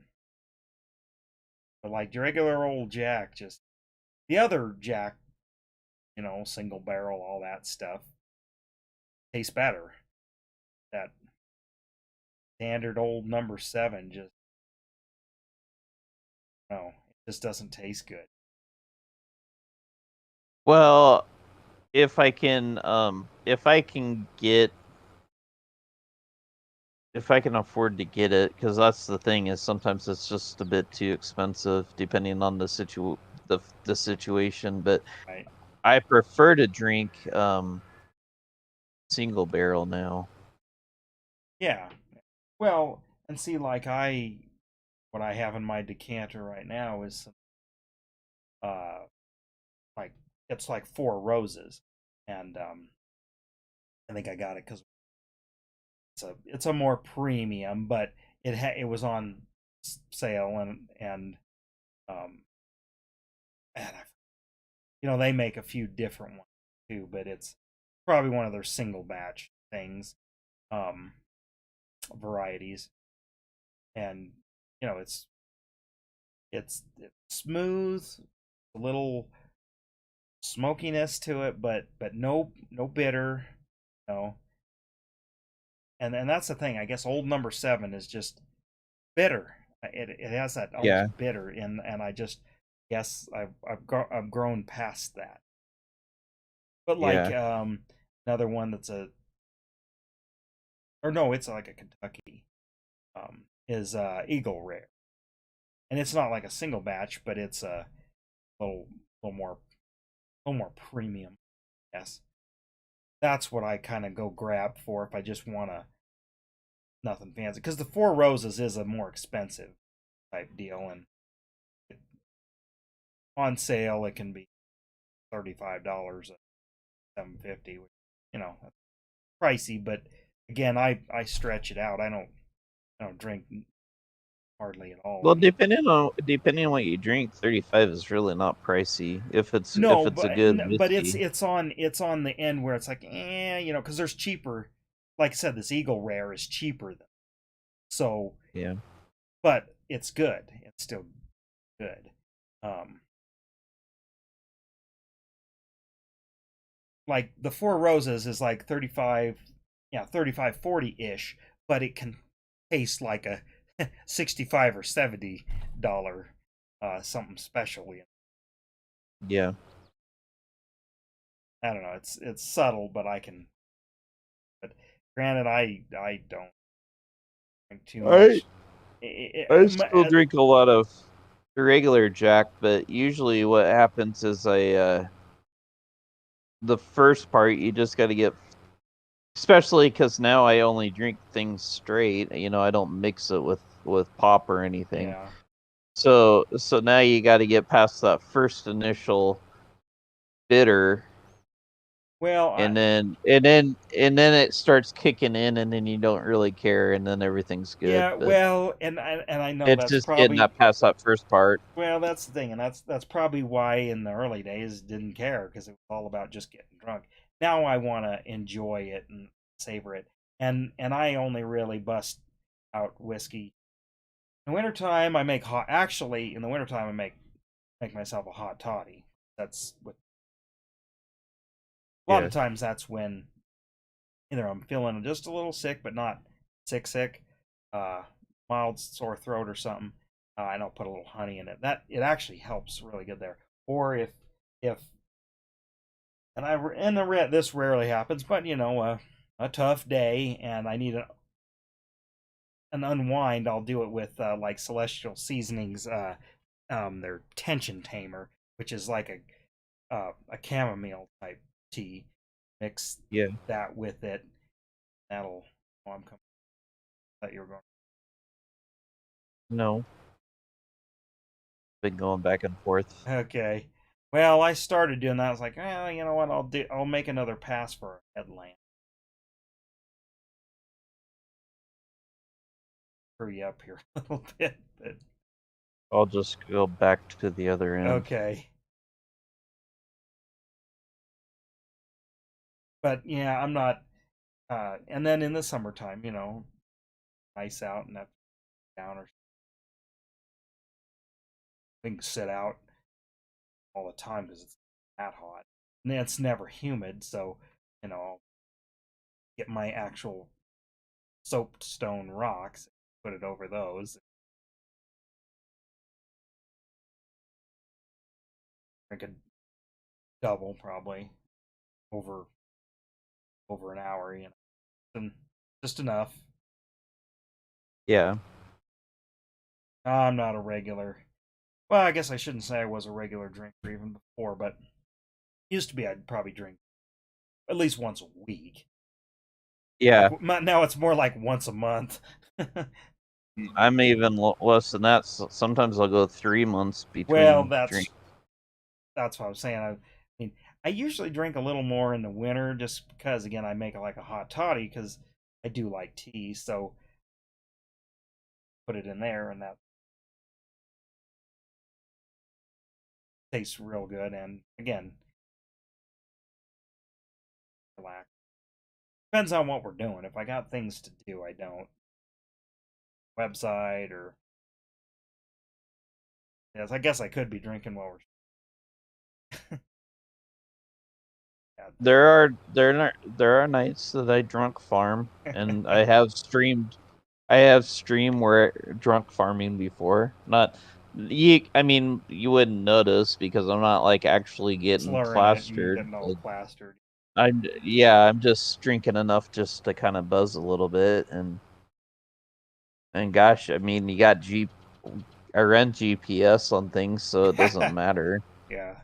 like regular old Jack, just the other Jack, you know, single barrel, all that stuff tastes better. That standard old number 7 just, no, it just doesn't taste good. Well, if I can afford to get it, because that's the thing, is sometimes it's just a bit too expensive depending on the situation. But Right. I prefer to drink single barrel now. Yeah. Well, and see, like what I have in my decanter right now is some, uh, like it's like Four Roses, and I think I got it because it's a more premium, but it was on sale, um and they make a few different ones too, but it's probably one of their single batch things, um varieties, and it's smooth, a little smokiness to it, but no bitter, you know. And that's the thing. I guess Old Number Seven is just bitter. It has that Yeah. almost bitter, and I just guess I've grown past that. But like Yeah. another one that's or no, it's like a Kentucky, is Eagle Rare, and it's not like a single batch, but it's a little little more little more premium. Yes, that's what I kind of go grab for if I just want to nothing fancy, because the Four Roses is a more expensive type deal, and it, on sale it can be $35 at 750, which that's pricey. But again, I stretch it out. I don't drink hardly at all. Well, depending on what you drink, 35 is really not pricey if No, it's a good but it's whiskey. it's on the end where it's like, because there's cheaper. Like I said, this Eagle Rare is cheaper than, so, Yeah. but it's good. It's still good. Um, like the Four Roses is like 35, yeah, 35, 40 ish, but it can taste like a 65 or $70 something special. Yeah. I don't know. It's subtle, but I can. But granted, I don't drink too I much. I still drink a lot of regular Jack, but usually what happens is the first part you just got to get, especially because now I only drink things straight. I don't mix it with pop or anything. Yeah. So now you got to get past that first initial bitter, Well, and then it starts kicking in, and then you don't really care, and then everything's good. yeah. But Well, and I know it's that's just getting probably, that past that first part. well, that's the thing, and that's probably why in the early days didn't care, because it was all about just getting drunk. Now I want to enjoy it and savor it, and I only really bust out whiskey in the wintertime. I make hot. Actually, in the wintertime, I make myself a hot toddy. That's what a lot Yeah. of times. That's when either I'm feeling just a little sick, but not sick, uh, mild sore throat or something, and I'll put a little honey in it. That it actually helps really good there. Or if this rarely happens, but a tough day and I need an unwind, I'll do it with like Celestial Seasonings, their Tension Tamer, which is like a chamomile type tea. Mix Yeah. that with it. That'll. Oh, I'm coming. That you were going. No. Been going back and forth. Okay. Well, I started doing that. I was like, you know what? I'll make another pass for a headlamp. Hurry up here a little bit. But I'll just go back to the other end. okay. But yeah, I'm not. And then in the summertime, nice out and that down, or we can sit out all the time because it's that hot. And it's never humid, so I'll get my actual soapstone rocks, put it over those, drink a double probably over an hour, and just enough. Yeah. I'm not a regular. Well, I guess I shouldn't say I was a regular drinker even before, but used to be I'd probably drink at least once a week. Yeah, Like now it's more like once a month. I'm even less than that. Sometimes I'll go 3 months Well, between that's drinks. that's what I'm saying. I mean, I usually drink a little more in the winter just because, again, I make like a hot toddy because I do like tea. So put it in there, and that tastes real good. And again, relax. Depends on what we're doing. If I got things to do, I don't website or yes. I guess I could be drinking while we're. There are nights that I drunk farm, and I have stream where drunk farming before. Not I mean, you wouldn't notice because I'm not like actually getting Slurring it and plastered. getting all But plastered. I'm just drinking enough just to kind of buzz a little bit, and gosh, I mean, I run GPS on things, so it doesn't matter. Yeah.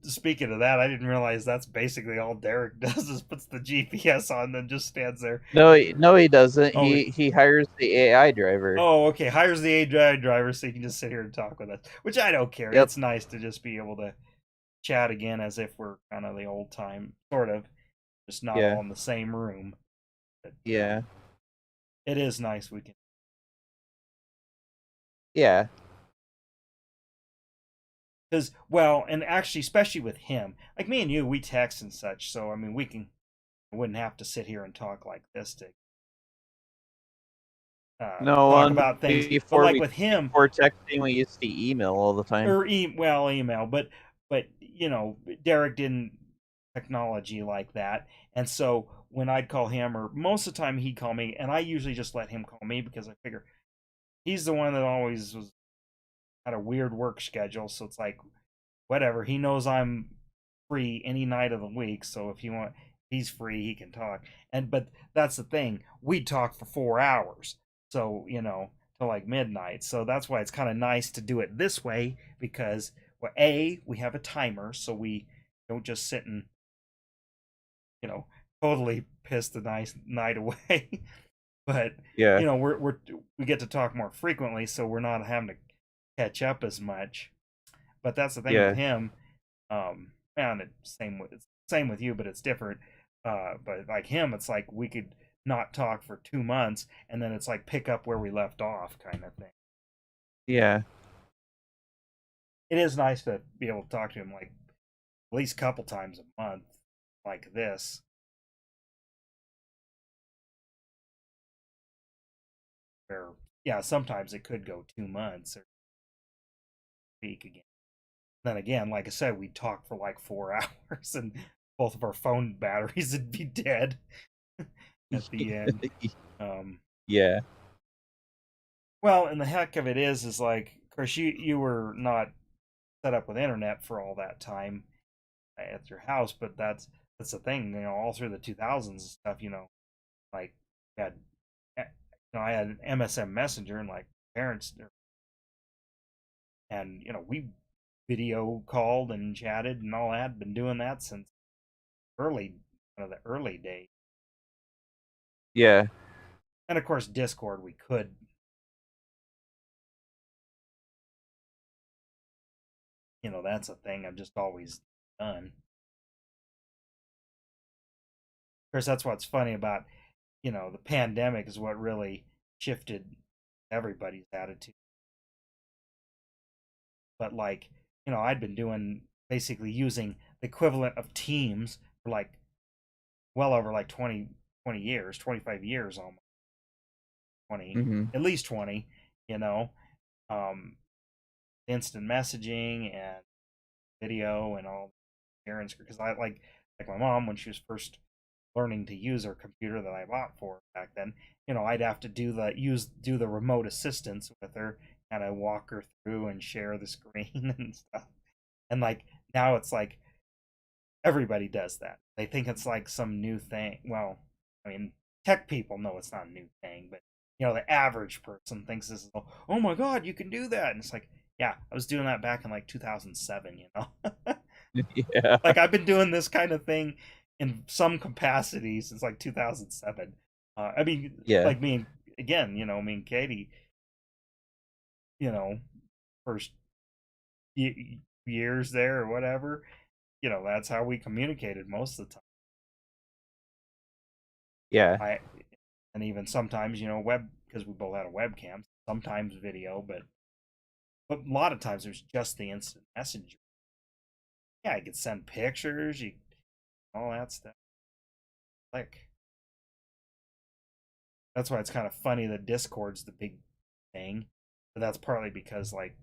Speaking of that, I didn't realize that's basically all Derek does is puts the GPS on, then just stands there. No, he doesn't. Oh, He hires the AI driver. oh, okay. Hires the AI driver so he can just sit here and talk with us, which I don't care. Yep. It's nice to just be able to chat again as if we're kind of the old time, sort of, just not Yeah. all in the same room. But Yeah. it is nice we can. Yeah. Because, well, and actually, especially with him, like me and you, we text and such. So, I mean, wouldn't have to sit here and talk like this to No, talk about things. But like with him, before texting, we used to email all the time. or well, email, but Derek didn't technology like that, and so when I'd call him, or most of the time he'd call me, and I usually just let him call me because I figure he's the one that always was had a weird work schedule, so it's like whatever. He knows I'm free any night of the week, so if he's free, he can talk. And but that's the thing, we talk for 4 hours, so till like midnight. So that's why it's kind of nice to do it this way because well, we have a timer, so we don't just sit and you know totally piss the nice night away. But Yeah. we get to talk more frequently, so we're not having to catch up as much. But that's the thing with Yeah. him. And same with you, but it's different. But like him, it's like we could not talk for 2 months, and then it's like pick up where we left off, kind of thing. Yeah. It is nice to be able to talk to him like at least a couple times a month, like this. Where yeah, sometimes it could go 2 months or speak again. Then again, like I said, we'd talk for like 4 hours, and both of our phone batteries would be dead at the end. Um, Yeah. Well, and the heck of it is like, of course, you were not set up with internet for all that time at your house, but that's the thing, all through the 2000s and stuff, like had, I had an MSN Messenger and like parents, and we video called and chatted and all that. Been doing that since early, the early days, Yeah. and of course Discord we could, that's a thing I've just always done. Of course, that's what's funny about the pandemic is what really shifted everybody's attitude. But like, I'd been doing basically using the equivalent of Teams for like well over like 20 years, 25 years almost, 20, Hmm. at least 20, you know, um, instant messaging and video and all sharing because I like my mom when she was first learning to use her computer that I bought for her back then. I'd have to do the remote assistance with her, kind of walk her through and share the screen and stuff. And like now it's like everybody does that. They think it's like some new thing. Well, I mean, tech people know it's not a new thing, but the average person thinks this is oh my god, you can do that. And it's like, yeah, I was doing that back in like 2007, Yeah. like I've been doing this kind of thing in some capacity since like 2007. I mean, Yeah. like me and again, me and Katie, you know, first years there or whatever, that's how we communicated most of the time. Yeah. I and even sometimes, web because we both had a webcam, sometimes video, but a lot of times it was just the instant messenger. Yeah, I could send pictures, all that stuff. Like that's why it's kind of funny that Discord's the big thing, but that's partly because like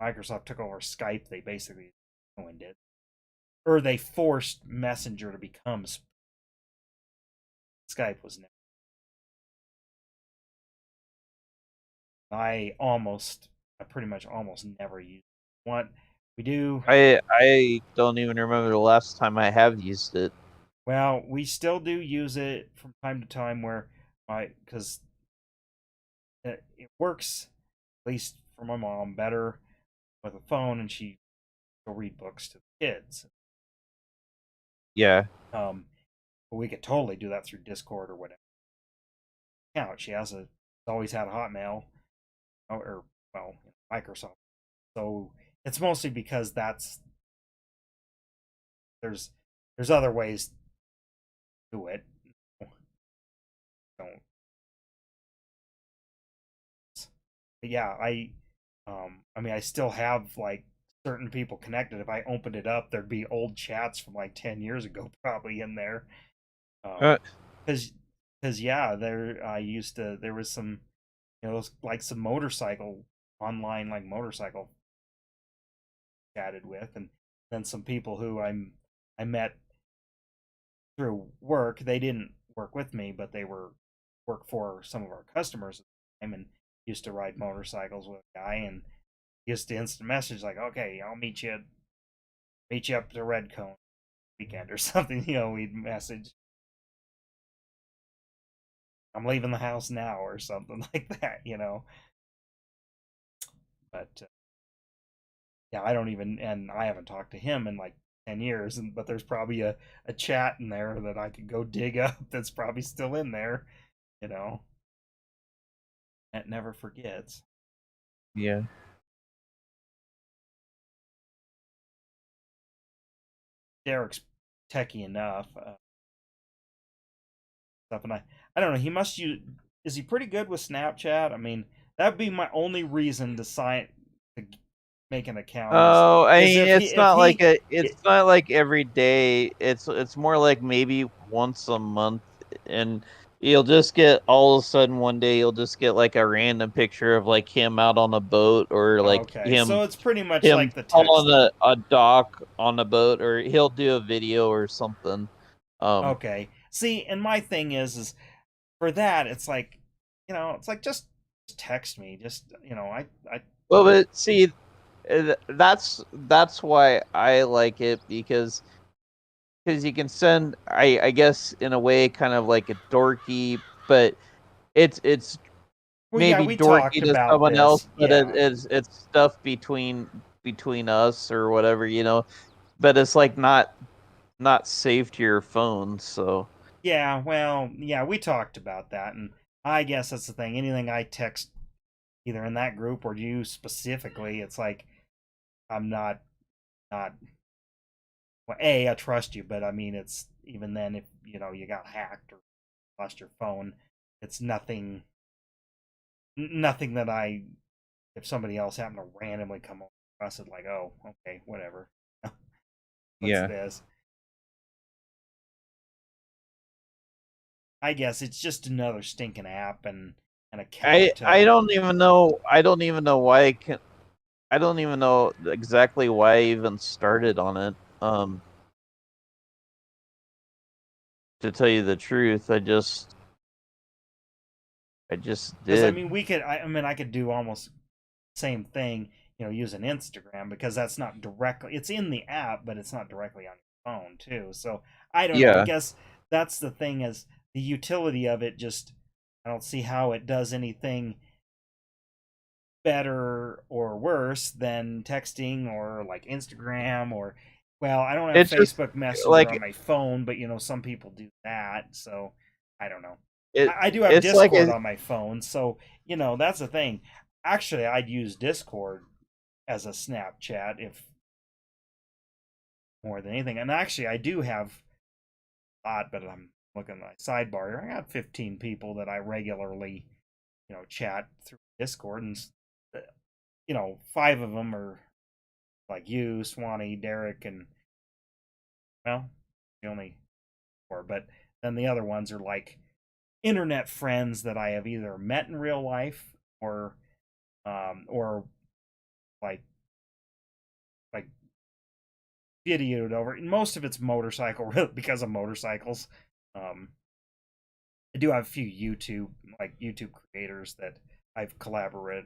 Microsoft took over Skype, they basically ruined it, or they forced Messenger to become Skype was never. I pretty much almost never use it. What we do, I don't even remember the last time I have used it. well, we still do use it from time to time where because it works at least for my mom better with a phone, and she will read books to the kids. Yeah. Um, but we could totally do that through Discord or whatever. Yeah, she's always had a Hotmail or well, Microsoft. So it's mostly because there's there's other ways to do it. Don't. But yeah, I mean, I still have like certain people connected. If I opened it up, there'd be old chats from like 10 years ago probably in there. Uh, Because yeah, there was some like some motorcycle online like motorcycle chatted with, and then some people who I met through work. They didn't work with me, but they were work for some of our customers at the time, and used to ride motorcycles with a guy, and used to instant message like, "Okay, I'll meet you up to Red Cone weekend or something." We'd message, "I'm leaving the house now" or something like that. But yeah, I don't even, and I haven't talked to him in like 10 years, but there's probably a chat in there that I could go dig up that's probably still in there. You know, it never forgets. yeah. Derek's techie enough stuff, and I don't know. He must use. Is he pretty good with Snapchat? I mean, that'd be my only reason to make an account Oh, I is mean, if it's not like every day. It's more like maybe once a month, and you'll just get all of a sudden one day you'll just get like a random picture of like him out on a boat or like okay, so it's pretty much him like the on texting. a dock on a boat, or he'll do a video or something. Okay, see, and my thing is for that it's like it's like just text me, just I Well, but see, that's why I like it because you can send I guess in a way kind of like a dorky, but it's well, yeah, maybe we dorky talked to about someone else, this, but yeah. it's stuff between us or whatever, but it's like not saved to your phone, so Yeah, well, yeah, we talked about that, and I guess that's the thing. Anything I text either in that group or you specifically, it's like I'm not well, I trust you, but I mean, it's even then if you got hacked or lost your phone, it's nothing that I if somebody else happened to randomly come across it, like, oh, okay, whatever, what's yeah. this? I guess it's just another stinking app and an I account. I don't even know why I don't even know exactly why I even started on it. To tell you the truth, I just Because I did. mean, I mean, I could do almost same thing, using Instagram because that's not directly. It's in the app, but it's not directly on your phone too. So I don't know. I Yeah. guess that's the thing is the utility of it. Just I don't see how it does anything better or worse than texting or like Instagram or Well, I don't have It's just Facebook Messenger like on my phone, but some people do that, so I don't know. it. I do have It's like Discord on my phone, so that's the thing. Actually, I'd use Discord as a Snapchat if more than anything. And actually, I do have a lot, but I'm looking at my sidebar here. I got 15 people that I regularly, chat through Discord, and 5 of them are like you, Swanee, Derek, and well, the only 4. But then the other ones are like internet friends that I have either met in real life or like like videoed over. And most of it's motorcycle because of motorcycles. Um, I do have a few YouTube creators that I've collaborated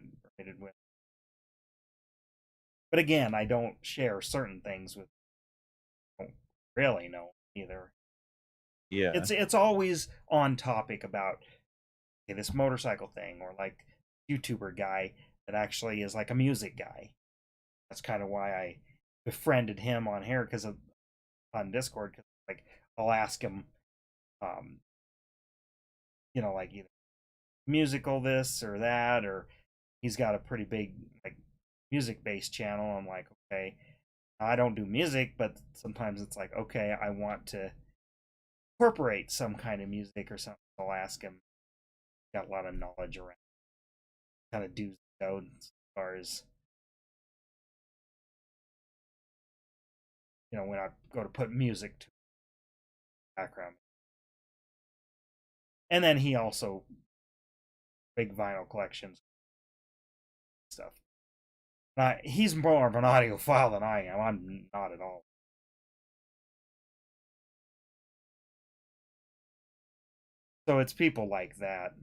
with. But again, I don't share certain things with I don't really know either. yeah, It's always on topic about this motorcycle thing or like YouTuber guy that actually is like a music guy. That's kind of why I befriended him on here on Discord because like I'll ask him, um, like either musical this or that, or he's got a pretty big like music based channel. I'm like, okay, I don't do music, but sometimes it's like, okay, I want to incorporate some kind of music or something. I'll ask him. Got a lot of knowledge around kind of do's and don'ts as far as when I go to put music to background. And then he also big vinyl collections stuff. He's more of an audiophile than I am. I'm not at all. So it's people like that.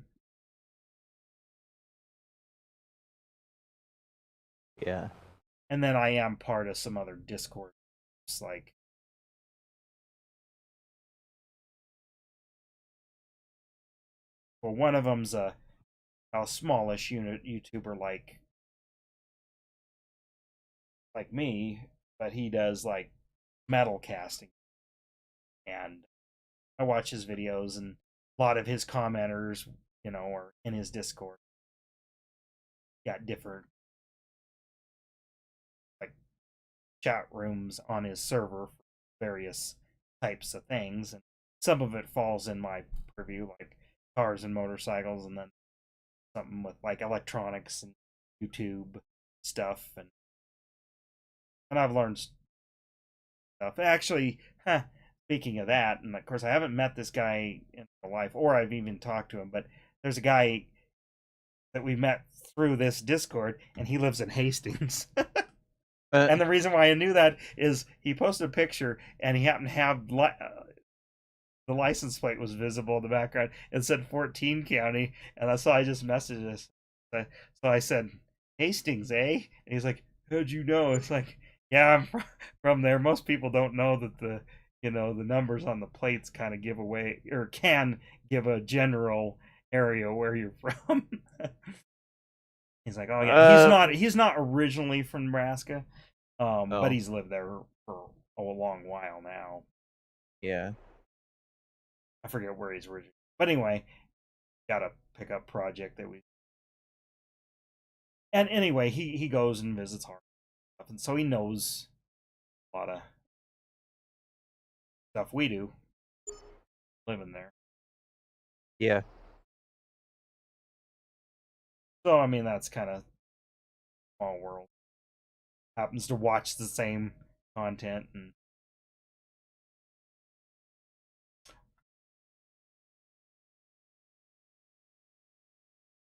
yeah, And then I am part of some other Discord groups, like one of them's a smallish unit YouTuber like me, but he does like metal casting, and I watch his videos, and a lot of his commenters, are in his Discord. Got different like chat rooms on his server for various types of things, and some of it falls in my purview, like cars and motorcycles, and then something with like electronics and YouTube stuff, and I've learned stuff. Actually, speaking of that, and of course I haven't met this guy in real life, or I've even talked to him, but there's a guy that we met through this Discord, and he lives in Hastings. uh, And the reason why I knew that is he posted a picture, and he happened to have the license plate was visible in the background. It said 14 County, and that's why I just messaged us. So I said, Hastings, eh? And he's like, how'd you know? It's like, yeah, I'm from there. Most people don't know that the numbers on the plates kind of give away or can give a general area where you're from. He's like, oh yeah, he's uh, not originally from Nebraska, but oh, he's lived there for a long while now. yeah, I forget where he's originally, but anyway, got a pickup project that we. And anyway, he goes and visits Harvard stuff, and so he knows a lot of stuff we do living there. yeah, So I mean, that's kind of small world. Happens to watch the same content, and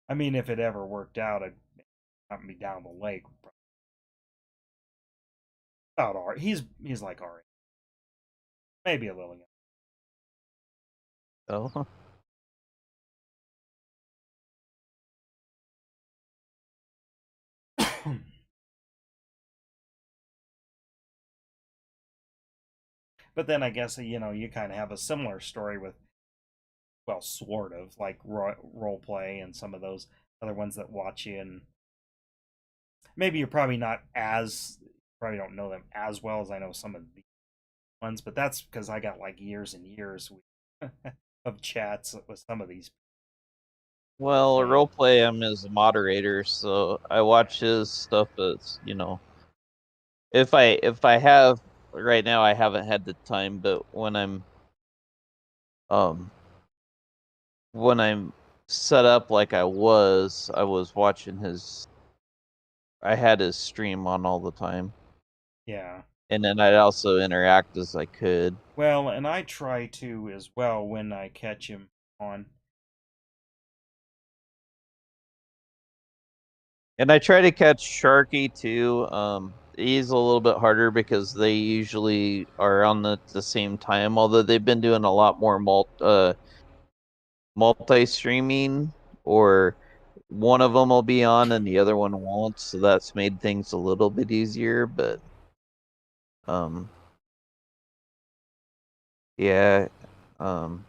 I mean, if it ever worked out, I'd not be down the lake. About our, he's like our, maybe a little oh, young. But then I guess you kind of have a similar story with, well, sort of like role play and some of those other ones that watch you, and maybe you're probably not as probably don't know them as well as I know some of the ones, but that's because I got like years and years of chats with some of these. Well, So, roleplay I'm as a moderator, so I watch his stuff as, if I have right now I haven't had the time, but um when I'm set up like I was watching I had his stream on all the time. yeah. And then I'd also interact as I could. Well, and I try to as well when I catch him on. And I try to catch Sharky too. He's a little bit harder because they usually are on the same time, although they've been doing a lot more multi-streaming, or one of them will be on and the other one won't, so that's made things a little bit easier, but um yeah, um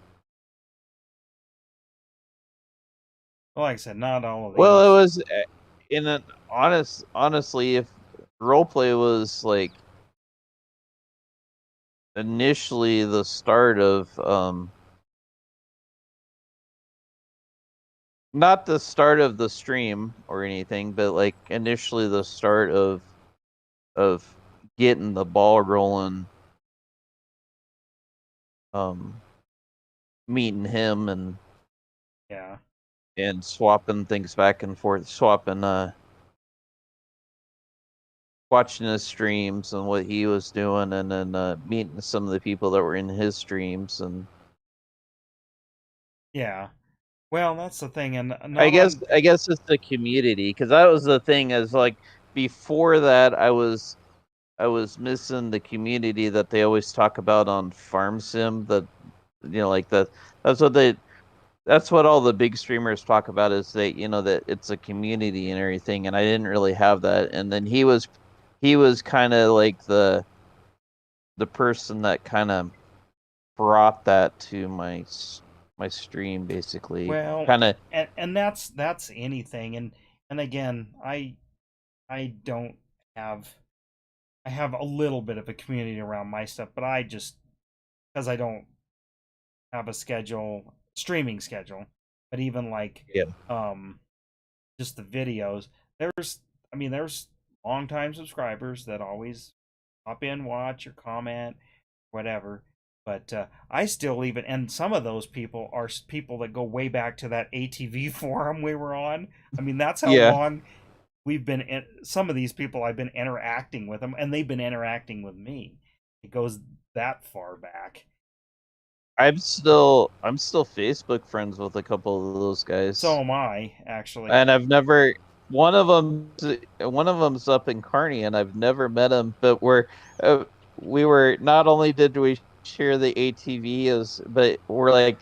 Well, like I said, not all of well, it these. was in an honestly, if roleplay was like initially the start of not the start of the stream or anything, but like initially the start of getting the ball rolling, um meeting him Yeah. and swapping things back and forth, watching his streams and what he was doing, and then meeting some of the people that were in his streams. And Yeah. Well, that's the thing, and I not guess on. I guess it's the community, because that was the thing, is like before that I was missing the community that they always talk about on Farm Sim. That like that's what they that's what all the big streamers talk about, is that it's a community and everything. And I didn't really have that. And then he was kind of like the person that kind of brought that to my stream, basically. Well, Kind of, and that's anything, and again, I don't have I have a little bit of a community around my stuff, but I just because I don't have a streaming schedule, but even like yeah, um just the videos, there's longtime subscribers that always pop in, watch or comment, whatever. But I still even, and some of those people are people that go way back to that ATV forum we were on. I mean, that's how yeah. long we've been. Some of these people I've been interacting with them, and they've been interacting with me. It goes that far back. I'm still Facebook friends with a couple of those So guys. am I, actually. And I've never one of them's up in Kearney, and I've never met him. But we were, not only did we share the ATV, but we're like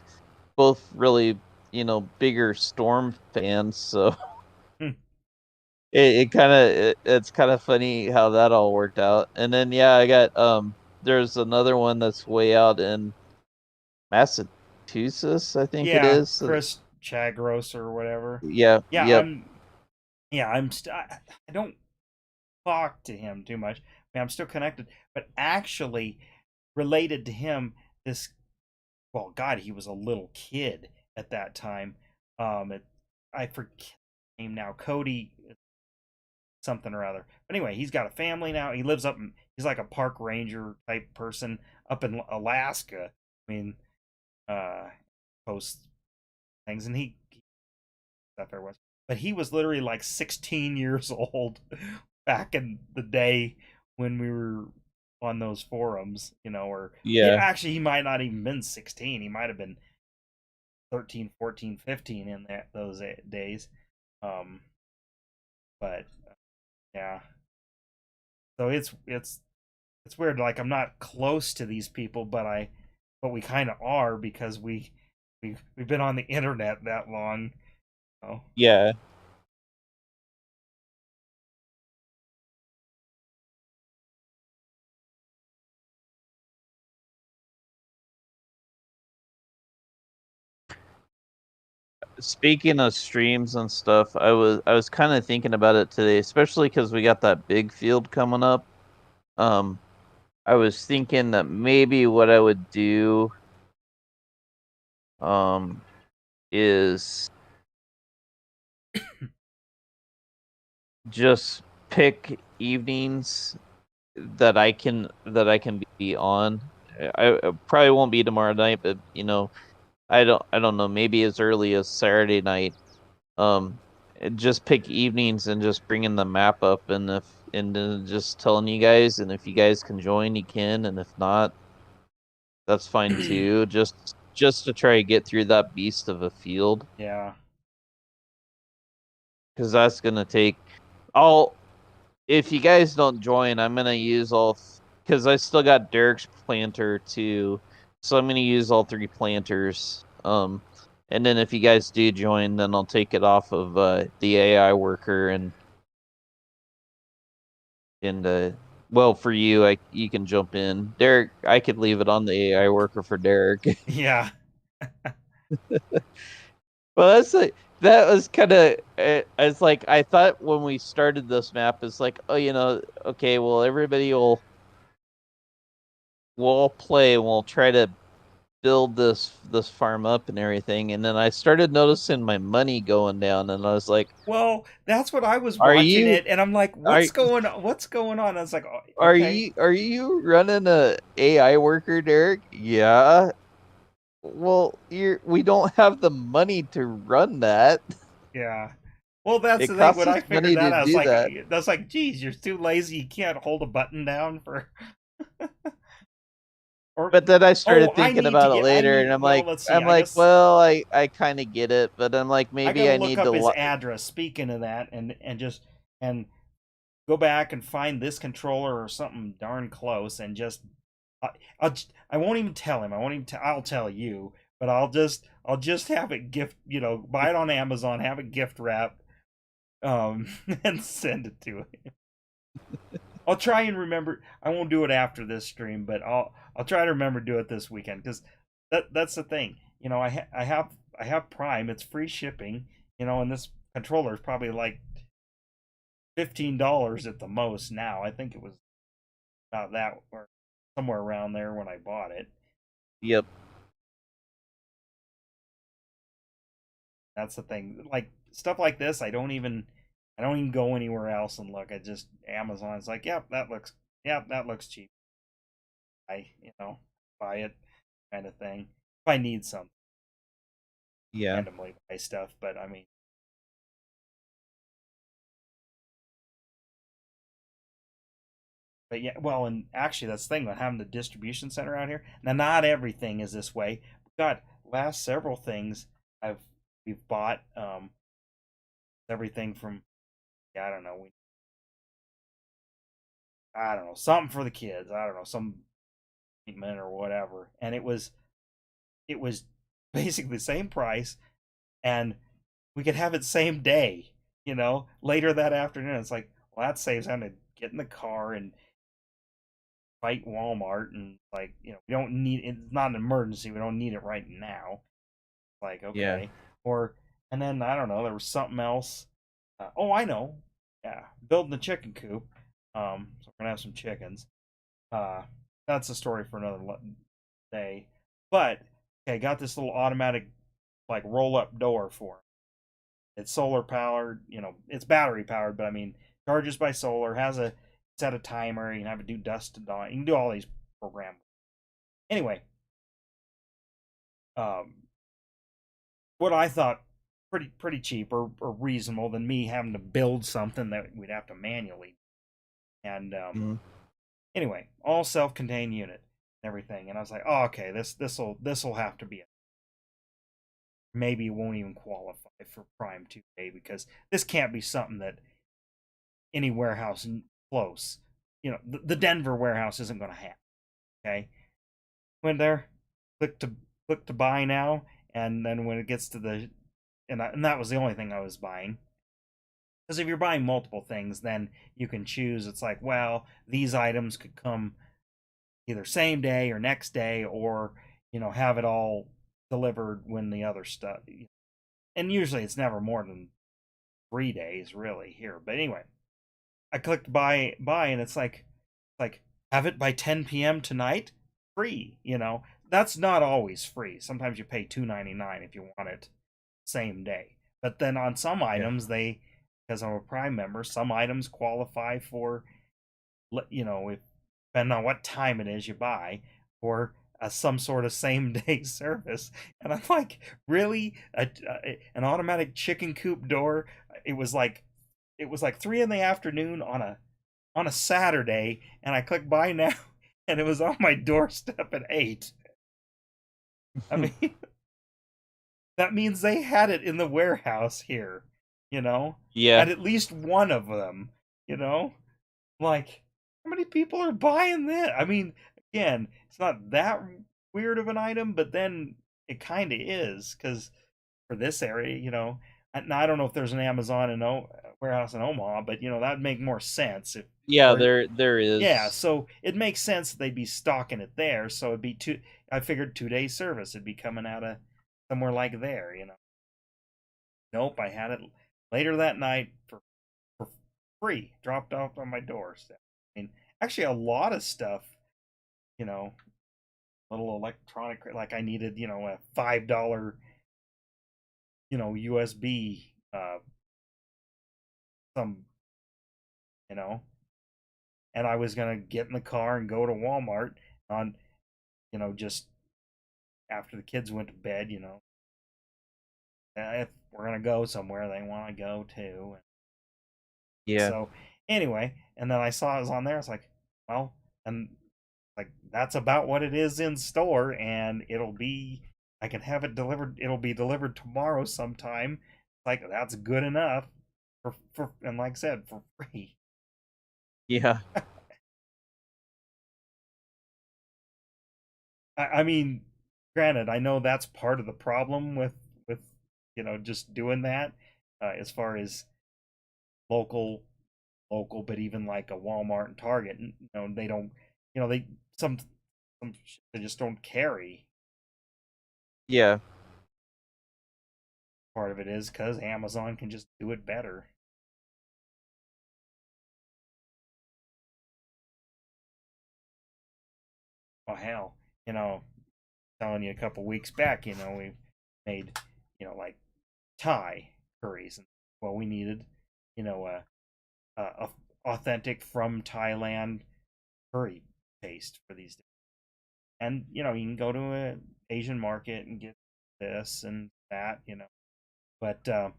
both really bigger Storm fans. So Hmm. it's kind of funny how that all worked out. And then yeah, I got there's another one that's way out in Massachusetts, I think it Yeah, is. Chris Chagros or whatever. Yeah, Yeah, yep, I don't talk to him too much. I mean, I'm still connected, but actually related to him, this well, God, he was a little kid at that time. It, I forget his name now, Cody something or other. But anyway, he's got a family now. He lives up in, he's like a park ranger type person up in Alaska. I mean, posts things, and he stuff there was, but he was literally like 16 years old back in the day when we were on those forums, or yeah, yeah. actually he might not even been 16. He might have been 13, 14, 15 in those days. Um, but yeah, so it's weird. Like I'm not close to these people, but we kind of are because we've been on the internet that long. Oh, Yeah. Speaking of streams and stuff, I was kind of thinking about it today, especially because we got that big field coming up. I was thinking that maybe what I would do is just pick evenings that I can be on. I probably won't be tomorrow night, but I don't know, maybe as early as Saturday night. Just pick evenings and just bringing the map up, and then just telling you guys, and if you guys can join, you can, and if not, that's fine too. Just to try to get through that beast of a field, Yeah. because that's gonna take. I'll If you guys don't join, I'm gonna use all because I still got Derek's planter too, so I'm gonna use all 3 planters. And then if you guys do join, then I'll take it off of the AI worker and well, for you, you can jump in. Derek, I could leave it on the AI worker for Derek. Yeah. Well, that was kind of it's like I thought when we started this map. It's like, oh, okay, well, everybody will all play and we'll try to build this farm up and everything. And then I started noticing my money going down, and I was like, Well, that's what I was are watching you it, and I'm like, are what's going on? What's going on? I was like, oh, are okay. you running a AI worker, Derek? Yeah. Well, we don't have the money to run that. Yeah. Well, that's It the thing. When costs I us figured money that, to I was do like, that. geez, you're too lazy. You can't hold a button down for, or, But then I oh, started thinking about it later, and well, let's see. I'm I like, guess well, I kind of get it, but I'm like, I maybe gotta I look need to. up his address. Speaking of that, and just, and go back and find this controller or something darn close, and just, I won't even tell him. I won't even. I'll tell you, but I'll just have it buy it on Amazon, have it gift wrapped, and send it to him. I'll try and remember. I won't do it after this stream, but I'll try to remember to do it this weekend, because that's the thing. I have Prime. It's free shipping. And this controller is probably like $15 at the most now. I think it was about that, or somewhere around there when I bought it. Yep. That's the thing. Like stuff like this, I don't even go anywhere else and look. I just Amazon's like, yep, that looks cheap. Buy it, kind of thing. If I need something, Yeah. randomly buy stuff, but I mean, but yeah, well, and actually, that's the thing about having the distribution center out here. Now, not everything is this way. God, last several things I've we've bought, everything from, yeah, I don't know, something for the kids. I don't know, some treatment or whatever, and it was basically the same price, and we could have it same day. Later that afternoon. It's like, well, that saves having to get in the car and fight Walmart, and like, we don't need it's not an emergency. We don't need it right now. Like, Yeah. okay. Or, and then I don't know, there was something else. Oh, I know. Yeah, building the chicken coop. So we're gonna have some chickens. Uh, that's a story for another day. But okay, got this little automatic like roll up door for it. It's solar powered. It's battery powered, but I mean, charges by solar. Has a set a timer. You can have it do dusk to dawn. You can do all these programs. Anyway, um, what I thought pretty cheap, or reasonable, than me having to build something that we'd have to manually. And Mm-hmm. anyway, all self-contained unit and everything. And I was like, oh, okay, this will have to be it. Maybe it won't even qualify for Prime 2A, because this can't be something that any warehouse close, the Denver warehouse isn't going to have. Okay, went there, click to buy now, and then when it gets to and that was the only thing I was buying. Because if you're buying multiple things, then you can choose. It's like, well, these items could come either same day or next day, or have it all delivered when the other stuff. And usually it's never more than 3 days, really, here. But anyway, I clicked buy, and it's like have it by 10 p.m. tonight, free. That's not always free. Sometimes you pay $2.99 if you want it same day. But then on some Yeah. items, because I'm a Prime member, some items qualify for, if depending on what time it is you buy, for some sort of same day service. And I'm like, really, an automatic chicken coop door? It was like 3 in the afternoon on a Saturday, and I clicked buy now, and it was on my doorstep at 8. I mean, that means they had it in the warehouse here, Yeah. at least one of them, you know? Like, how many people are buying this? I mean, again, it's not that weird of an item, but then it kind of is, because for this area, and I don't know if there's an Amazon warehouse in Omaha, but, that'd make more sense. Yeah, Or there Yeah, is. so it makes sense that they'd be stocking it there. So it'd be I figured 2 day service. It'd be coming out of somewhere like there. Nope, I had it later that night for free, dropped off on my doorstep. I mean, actually, a lot of stuff, you know, little electronic, like I needed, a $5, USB, some, you know, and I was gonna get in the car and go to Walmart on, just after the kids went to bed, if we're gonna go somewhere, they want to go too. Yeah. So anyway, and then I saw it was on there. It's like, well, and like that's about what it is in store, and it'll be. I can have it delivered. It'll be delivered tomorrow sometime. Like that's good enough for and like I said, for free. Yeah. I mean, granted, I know that's part of the problem with just doing that, as far as local but even like a Walmart and Target, they don't, they some they just don't carry. Yeah. Part of it is because Amazon can just do it better. Oh hell, telling you a couple weeks back, we made, like Thai curries, and well, we needed, a authentic from Thailand curry paste for these. And you can go to a Asian market and get this and that, but the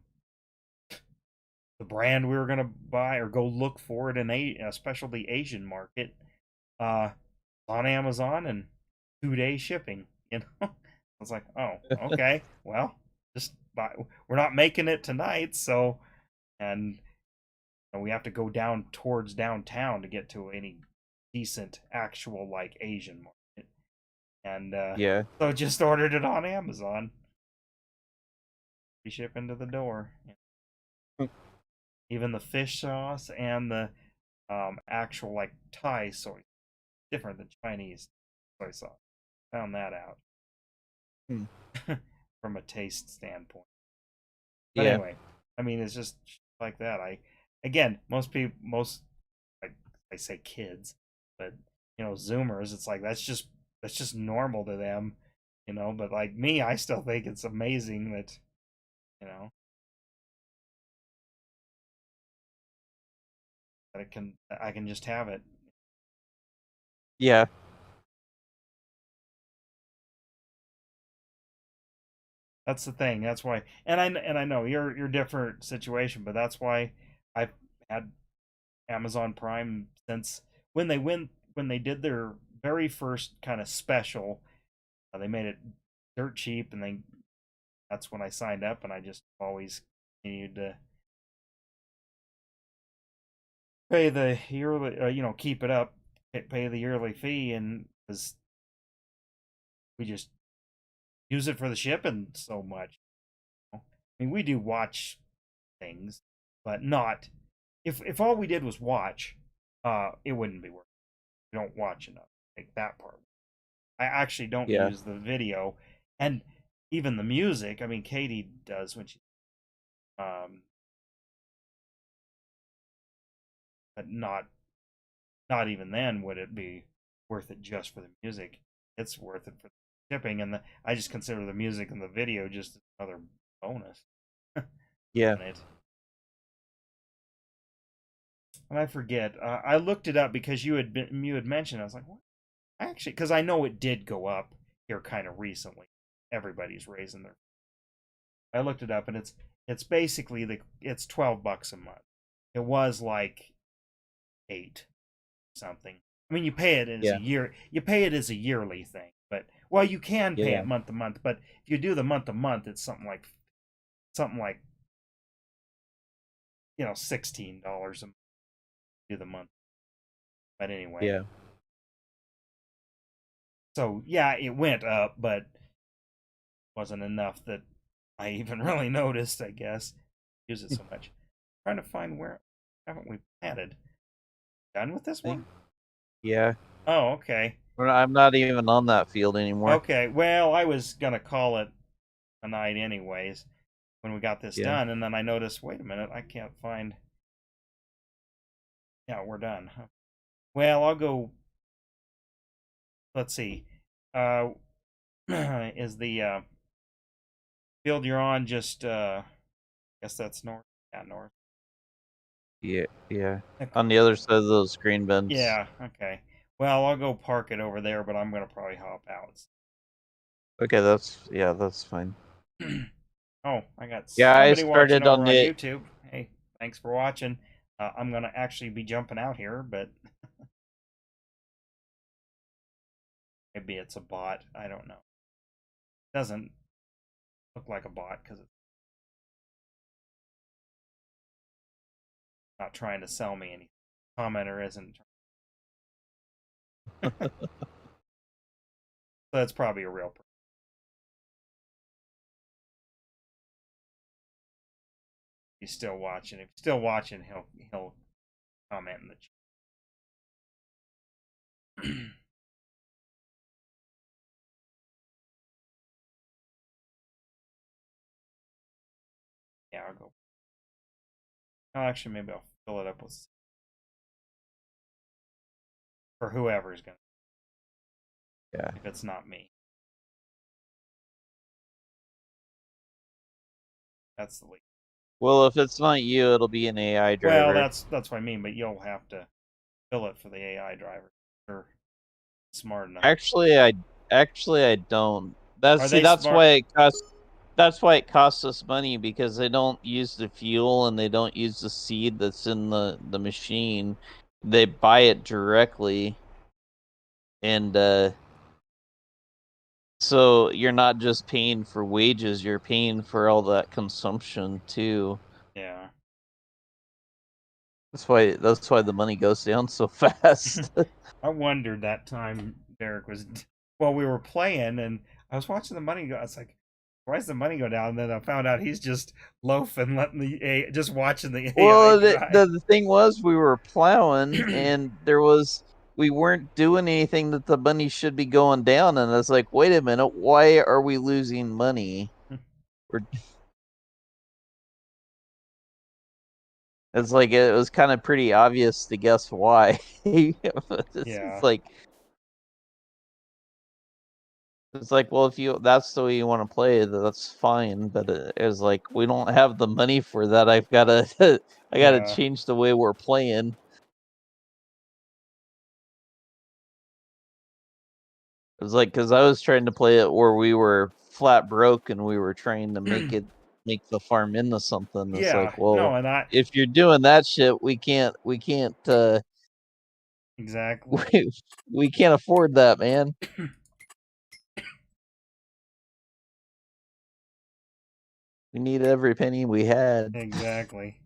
brand we were gonna buy or go look for at a specialty Asian market, uh, on Amazon and 2 day shipping. I was like, oh, okay, well, just buy. We're not making it tonight, so and we have to go down towards downtown to get to any decent actual like Asian market, and Yeah. so just ordered it on Amazon. Free shipping to the door. Even the fish sauce and the actual like Thai soy, different than Chinese soy sauce. Found that out Hmm. from a taste standpoint. But Yeah. anyway, I mean, it's just like that. Again, most people, like I say kids, but Zoomers, it's like that's just normal to them, But like me, I still think it's amazing that you know that I can just have it. Yeah. That's the thing. That's why, and I know you're different situation, but that's why I've had Amazon Prime since when they did their very first kind of special. They made it dirt cheap, and that's when I signed up, and I just always continued to pay the yearly, keep it up, pay the yearly fee, and because we just use it for the shipping so much. I mean, we do watch things, but not if all we did was watch, it wouldn't be worth it. We don't watch enough. Like that part. I actually don't Yeah. use the video and even the music. I mean, Katie does when she, um, but not not even then would it be worth it just for the music. It's worth it for the shipping, and I just consider the music and the video just another bonus. Yeah. And I forget. I looked it up because you had mentioned. I was like, what? Actually, because I know it did go up here kind of recently. Everybody's raising their. I looked it up, and it's basically it's $12 a month. It was like 8 something. I mean, you pay it as Yeah. a year. You pay it as a yearly thing, but well, you can pay Yeah. it month to month. But if you do the month to month, it's something like $16 a month to do the month. But anyway, Yeah. so yeah, it went up, but wasn't enough that I even really noticed. I guess use it so much. Trying to find where haven't we added? Done with this one? Yeah. Oh, okay. I'm not even on that field anymore. Okay. Well, I was gonna call it a night anyways when we got this done, and then I noticed, wait a minute, I can't find. Yeah, we're done. Well, I'll go. Let's see. Is the field you're on just? I guess that's north. Yeah, north. Yeah. Yeah. Okay. On the other side of those green bins. Yeah. Okay. Well, I'll go park it over there, but I'm gonna probably hop out. Okay, that's fine. Oh, I got Yeah, I somebody watching started over on on the YouTube. Hey, thanks for watching. I'm gonna actually be jumping out here, but maybe it's a bot. I don't know. Doesn't look like a bot because it's not trying to sell me anything. Commenter isn't. So that's probably a real person. He's still watching. If he's still watching, he'll comment in the chat. Yeah, I'll go. Oh, actually, maybe I'll fill it up with for whoever's gonna. Yeah. If it's not me, that's the lead. Well, if it's not you, it'll be an AI driver. Well, that's what I mean. But you'll have to fill it for the AI driver. They're smart enough. Actually, I don't. Are they that's smart? why it costs. That's why it costs us money because they don't use the fuel and they don't use the seed that's in the machine. They buy it directly, and so you're not just paying for wages; you're paying for all that consumption too. Yeah. That's why the money goes down so fast. I wondered that time Derek was. Well, we were playing, and I was watching the money go. I was like, "Why does the money go down?" And then I found out he's just loafing, letting just watching the AI Well, drive. the thing was, we were plowing, and we weren't doing anything that the money should be going down, and it's like, wait a minute, why are we losing money? It's like it was kind of pretty obvious to guess why. It's like well, if that's the way you want to play, that's fine. But it's like we don't have the money for that. I gotta change the way we're playing. It was like because I was trying to play it where we were flat broke and we were trying to make the farm into something. It's like, well, no, and if you're doing that shit, we can't exactly. we can't afford that, man. We need every penny we had. Exactly.